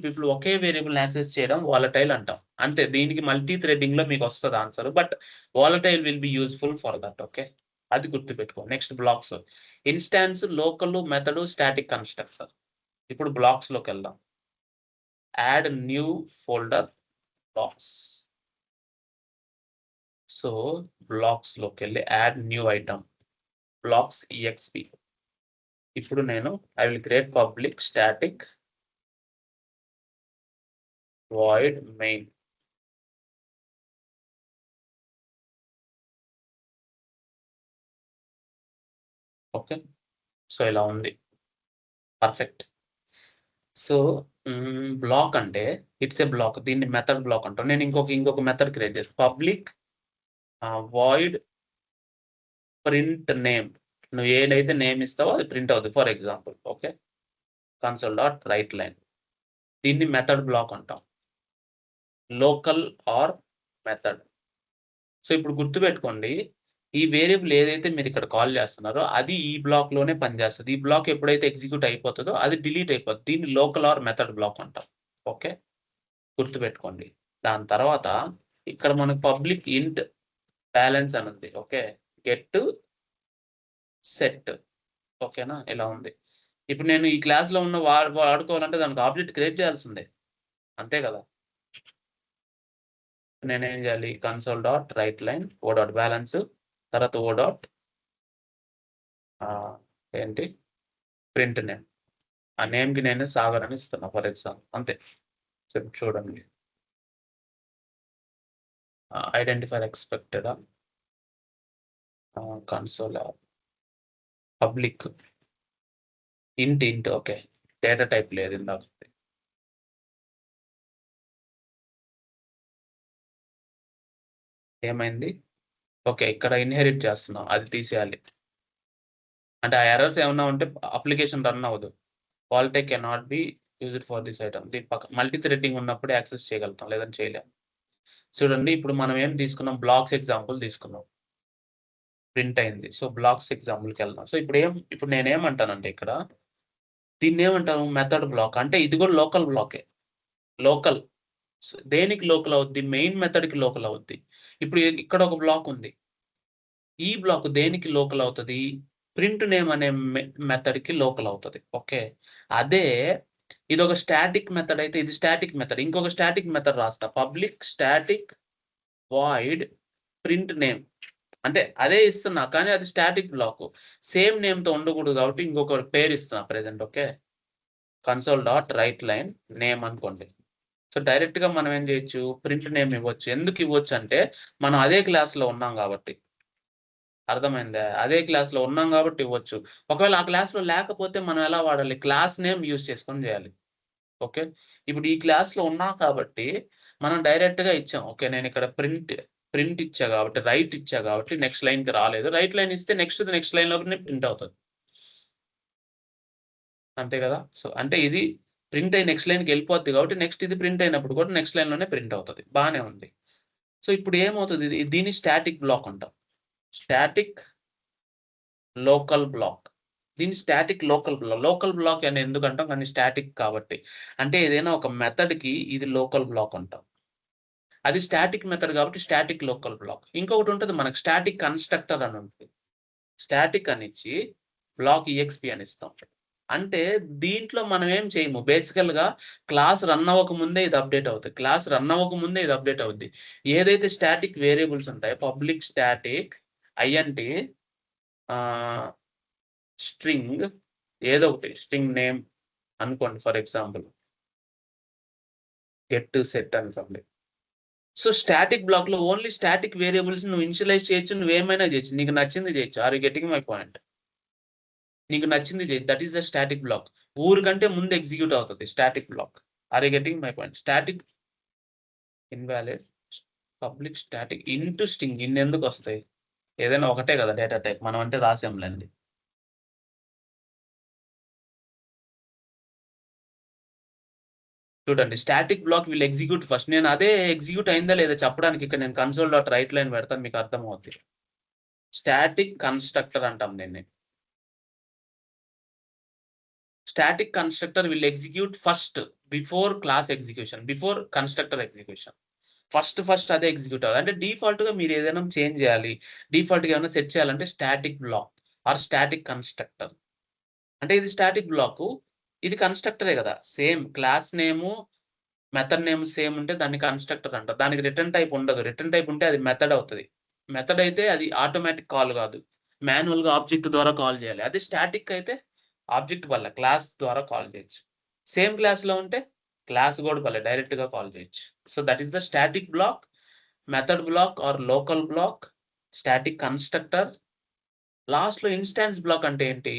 people okay variable access చేయడం వాలటైల్ అంటాం. అంతే, దీనికి మల్టీ థ్రెడింగ్ లో మీకు వస్తుంది answer. But volatile will be useful for that. Okay, అది గుర్తుపెట్టుకో. Next blocks, instance, local, method, static, constructor. ఇప్పుడు బ్లాక్స్ లోకి వెళ్దాం. Add new folder blocks. So blocks లోకి వెళ్ళి add new item blocks EXP. ఇప్పుడు నేను I will create public static void main. Okay, so ఇలా ఉంది, పర్ఫెక్ట్. సో బ్లాక్ అంటే ఇట్స్ ఏ బ్లాక్, దీన్ని మెథడ్ బ్లాక్ అంటాం. నేను ఇంకొక మెథడ్ క్రియేట్ చేసి పబ్లిక్ void ప్రింట్ నేమ్. నువ్వు ఏదైతే నేమ్ ఇస్తావో అది ప్రింట్ అవుతుంది. For example, okay, console.writeLine. దీన్ని మెథడ్ బ్లాక్ అంటాం, లోకల్ ఆర్ మెథడ్. సో ఇప్పుడు గుర్తుపెట్టుకోండి, ఈ వేరియబుల్ ఏదైతే మీరు ఇక్కడ కాల్ చేస్తున్నారో అది ఈ బ్లాక్ లోనే పనిచేస్తుంది. ఈ బ్లాక్ ఎప్పుడైతే ఎగ్జిక్యూట్ అయిపోతుందో అది డిలీట్ అయిపోతుంది. దీన్ని లోకల్ ఆర్ మెథడ్ బ్లాక్ అంటాం. ఓకే, గుర్తుపెట్టుకోండి. దాని తర్వాత ఇక్కడ మనకు పబ్లిక్ ఇంట్ బ్యాలెన్స్ అని ఉంది. Okay, get set. ఓకేనా, ఇలా ఉంది. ఇప్పుడు నేను ఈ క్లాస్ లో ఉన్న వాడుకోవాలంటే దానికి ఆబ్జెక్ట్ క్రియేట్ చేయాల్సిందే, అంతే కదా. నేనేం చేయాలి, console.writeLine O డాట్ బ్యాలెన్స్, తర్వాత O డాట్ ఏంటి ప్రింట్ నేమ్. ఆ నేమ్ కి నేను సాగర్ అని ఇస్తున్నా ఫర్ ఎగ్జాంపుల్, అంతే. చూడండి, ఐడెంటిఫైర్ ఎక్స్పెక్టెడ్ కన్సోల్ పబ్లిక్ ఇంట్ ఓకే, డేటా టైప్ లేదు ఇందాక. ఏమైంది? ఓకే, ఇక్కడ ఇన్హెరిట్ చేస్తున్నాం, అది తీసేయాలి. అంటే ఆ ఎర్రర్స్ ఏమన్నా ఉంటే అప్లికేషన్ రన్ అవ్వదు. Polytech can not be used for this item. దీని పక్క మల్టీ థ్రెడింగ్ ఉన్నప్పుడే యాక్సెస్ చేయగలుగుతాం, లేదని చేయలేం. చూడండి, ఇప్పుడు మనం ఏం తీసుకున్నాం, బ్లాక్స్ ఎగ్జాంపుల్ తీసుకున్నాం, ప్రింట్ అయింది. సో బ్లాక్స్ ఎగ్జాంపుల్కి వెళ్దాం. సో ఇప్పుడు నేనేమంటానంటే ఇక్కడ దీన్ని ఏమంటాను, మెథడ్ బ్లాక్. అంటే ఇది కూడా లోకల్ బ్లాకే. లోకల్ దేనికి లోకల్ అవుద్ది, మెయిన్ మెథడ్కి లోకల్ అవుద్ది. ఇప్పుడు ఇక్కడ ఒక బ్లాక్ ఉంది, ఈ బ్లాక్ దేనికి లోకల్ అవుతుంది, ప్రింట్ నేమ్ అనే మెథడ్కి లోకల్ అవుతుంది. ఓకే, అదే ఇది ఒక స్టాటిక్ మెథడ్ అయితే ఇది స్టాటిక్ మెథడ్. ఇంకొక స్టాటిక్ మెథడ్ రాస్తా, public static void print name. అంటే అదే ఇస్తున్నా, కానీ అది స్టాటిక్ బ్లాక్, సేమ్ నేమ్ తో ఉండకూడదు కాబట్టి ఇంకొక పేరు ఇస్తున్నా present. Okay, console dot write line name అనుకోండి. సో డైరెక్ట్ గా మనం ఏం చేయొచ్చు, ప్రింట్ నేమ్ ఇవ్వచ్చు. ఎందుకు ఇవ్వచ్చు అంటే మనం అదే క్లాస్ లో ఉన్నాం కాబట్టి. అర్థమైందా? అదే క్లాస్ లో ఉన్నాం కాబట్టి ఇవ్వచ్చు. ఒకవేళ ఆ క్లాస్ లో లేకపోతే మనం ఎలా వాడాలి, క్లాస్ నేమ్ యూజ్ చేసుకొని చేయాలి. ఓకే, ఇప్పుడు ఈ క్లాస్ లో ఉన్నాం కాబట్టి మనం డైరెక్ట్ గా ఇచ్చాం. ఓకే, నేను ఇక్కడ ప్రింట్ ఇచ్చా కాబట్టి, రైట్ ఇచ్చా కాబట్టి నెక్స్ట్ లైన్ కి రాలేదు. రైట్ లైన్ ఇస్తే నెక్స్ట్ లైన్ లోనే ప్రింట్ అవుతుంది. అంతే కదా? సో అంటే ఇది ప్రింట్ అయ్యి నెక్స్ట్ లైన్కి వెళ్ళిపోద్ది కాబట్టి నెక్స్ట్ ఇది ప్రింట్ అయినప్పుడు కూడా నెక్స్ట్ లైన్ లోనే ప్రింట్ అవుతుంది. బాగానే ఉంది. సో ఇప్పుడు ఏమవుతుంది, దీన్ని స్టాటిక్ బ్లాక్ అంటాం. Static local block. దీన్ని స్టాటిక్ లోకల్ బ్లాక్ అని ఎందుకంటాం, కానీ స్టాటిక్ కాబట్టి. అంటే ఏదైనా ఒక మెథడ్ కి ఇది లోకల్ బ్లాక్ అంటాం. అది స్టాటిక్ మెథడ్ కాబట్టి స్టాటిక్ లోకల్ బ్లాక్. ఇంకొకటి ఉంటుంది మనకు, స్టాటిక్ కన్స్ట్రక్టర్ అని ఉంటుంది. స్టాటిక్ అని ఇచ్చి బ్లాక్ ఈఎక్స్పి అని ఇస్తాం. అంటే దీంట్లో మనం ఏం చేయము, బేసికల్ గా క్లాస్ రన్ అవ్వక ముందే ఇది అప్డేట్ అవుతుంది. క్లాస్ రన్ అవ్వక ముందే ఇది అప్డేట్ అవుద్ది. ఏదైతే స్టాటిక్ వేరియబుల్స్ ఉంటాయో, పబ్లిక్ స్టాటిక్ ఐఎన్టి స్ట్రింగ్, ఏదో ఒకటి స్ట్రింగ్ నేమ్ అనుకోండి, ఫర్ ఎగ్జాంపుల్ గెట్ సెట్ అనుకోండి. సో స్టాటిక్ బ్లాక్ లో ఓన్లీ స్టాటిక్ వేరియబుల్స్ నువ్వు ఇనిషియలైజ్ చేయొచ్చు, నువ్వేమైనా చేయొచ్చు, నీకు నచ్చింది చేయొచ్చు. Are you getting my point? నీకు నచ్చింది చేయి, that is the static block. ఊరికంటే ముందు ఎగ్జిక్యూట్ అవుతుంది static block. Are you getting my point? Static invalid public static into string, ఇన్ని ఎందుకు వస్తాయి, ఏదైనా ఒకటే కదా డేటా టైప్, మనం అంటే రాసాంలేండి. చూడండి, static block will execute first. నేను అదే ఎగ్జిక్యూట్ అయిందా లేదా చెప్పడానికి ఇక్కడ నేను కన్సోల్ డాట్ రైట్ లైన్ పెడతాను, మీకు అర్థమవుతుంది. స్టాటిక్ కన్స్ట్రక్టర్ అంటాం దీన్ని. Static constructor will execute first before class execution, before constructor execution. First అదే ఎగ్జిక్యూట్ అవ్వాలి. అంటే డిఫాల్ట్ గా మీరు ఏదైనా చేంజ్ చేయాలి, డిఫాల్ట్ గా ఏమైనా సెట్ చేయాలంటే static block or static constructor. అంటే ఇది స్టాటిక్ బ్లాక్, ఇది కన్స్ట్రక్టరే కదా. Same class name method name same ఉంటే దాన్ని కన్స్ట్రక్టర్ అంటారు. దానికి రిటర్న్ టైప్ ఉండదు. రిటర్న్ టైప్ ఉంటే అది మెథడ్ అవుతుంది. మెథడ్ అయితే అది ఆటోమేటిక్ కాల్ కాదు, మాన్యువల్ గా ఆబ్జెక్ట్ ద్వారా కాల్ చేయాలి. అదే స్టాటిక్ అయితే ఆబ్జెక్ట్ వల్ల క్లాస్ ద్వారా కాల్ చేయొచ్చు. సేమ్ క్లాస్ లో ఉంటే క్లాస్ కూడా వల్ల డైరెక్ట్ గా కాల్ చేయొచ్చు. So that is the static block, method block or local block, static constructor. Last లో ఇన్స్టాన్స్ బ్లాక్ అంటే ఏంటి,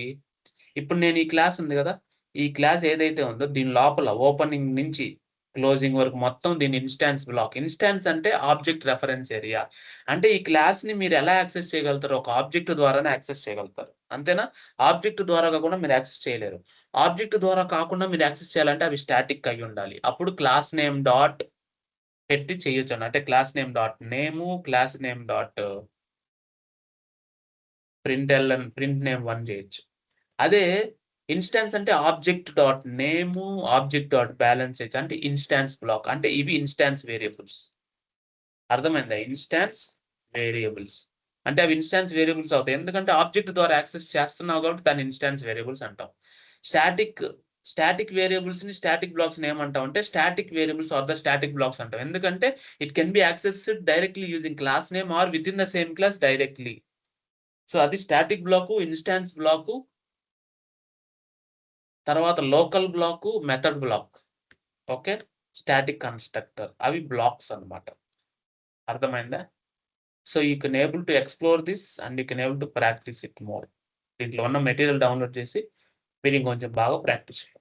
ఇప్పుడు నేను ఈ క్లాస్ ఉంది కదా, ఈ క్లాస్ ఏదైతే ఉందో దీని లోపల ఓపెనింగ్ నుంచి క్లోజింగ్ వరకు మొత్తం దీని ఇన్స్టాన్స్ బ్లాక్. ఇన్స్టాన్స్ అంటే ఆబ్జెక్ట్ రెఫరెన్స్ ఏరియా. అంటే ఈ క్లాస్ ని మీరు ఎలా యాక్సెస్ చేయగలుగుతారు, ఒక ఆబ్జెక్ట్ ద్వారానే యాక్సెస్ చేయగలుగుతారు, అంతేనా? ఆబ్జెక్ట్ ద్వారా కాకుండా మీరు యాక్సెస్ చేయలేరు. ఆబ్జెక్ట్ ద్వారా కాకుండా మీరు యాక్సెస్ చేయాలంటే అవి స్టాటిక్ అయి ఉండాలి. అప్పుడు క్లాస్ నేమ్ డాట్ పెట్టి చేయొచ్చు. అంటే class name dot name, class name dot print name 1 చేయొచ్చు. అదే ఇన్స్టాన్స్ అంటే object dot name, object dot balance చేయొచ్చు. అంటే ఇన్స్టాన్స్ బ్లాక్. అంటే ఇవి ఇన్స్టాన్స్ వేరియబుల్స్. అర్థమైందా? ఇన్స్టాన్స్ వేరియబుల్స్ అంటే అవి ఇన్స్టాన్స్ వేరియబుల్స్ అవుతాయి. ఎందుకంటే ఆబ్జెక్ట్ ద్వారా యాక్సెస్ చేస్తున్నావు కాబట్టి దాన్ని ఇన్స్టాన్స్ వేరియబుల్స్ అంటాం. స్టాటిక్ వేరియబుల్స్ ని స్టాటిక్ బ్లాక్స్ ఏమంటాం అంటే static variables or the static blocks అంటాం. ఎందుకంటే it can be accessed directly using class name or with in the same class directly. So అది స్టాటిక్ బ్లాకు, ఇన్స్టాన్స్ బ్లాకు, తర్వాత local block, method block. Okay, static constructor, అవి బ్లాక్స్ అన్నమాట. అర్థమైందా? So you can able to explore this and you can able to practice it more. దీంట్లో ఉన్న మెటీరియల్ డౌన్‌లోడ్ చేసి మీరు ఇంకొంచెం బాగా ప్రాక్టీస్ చేయండి.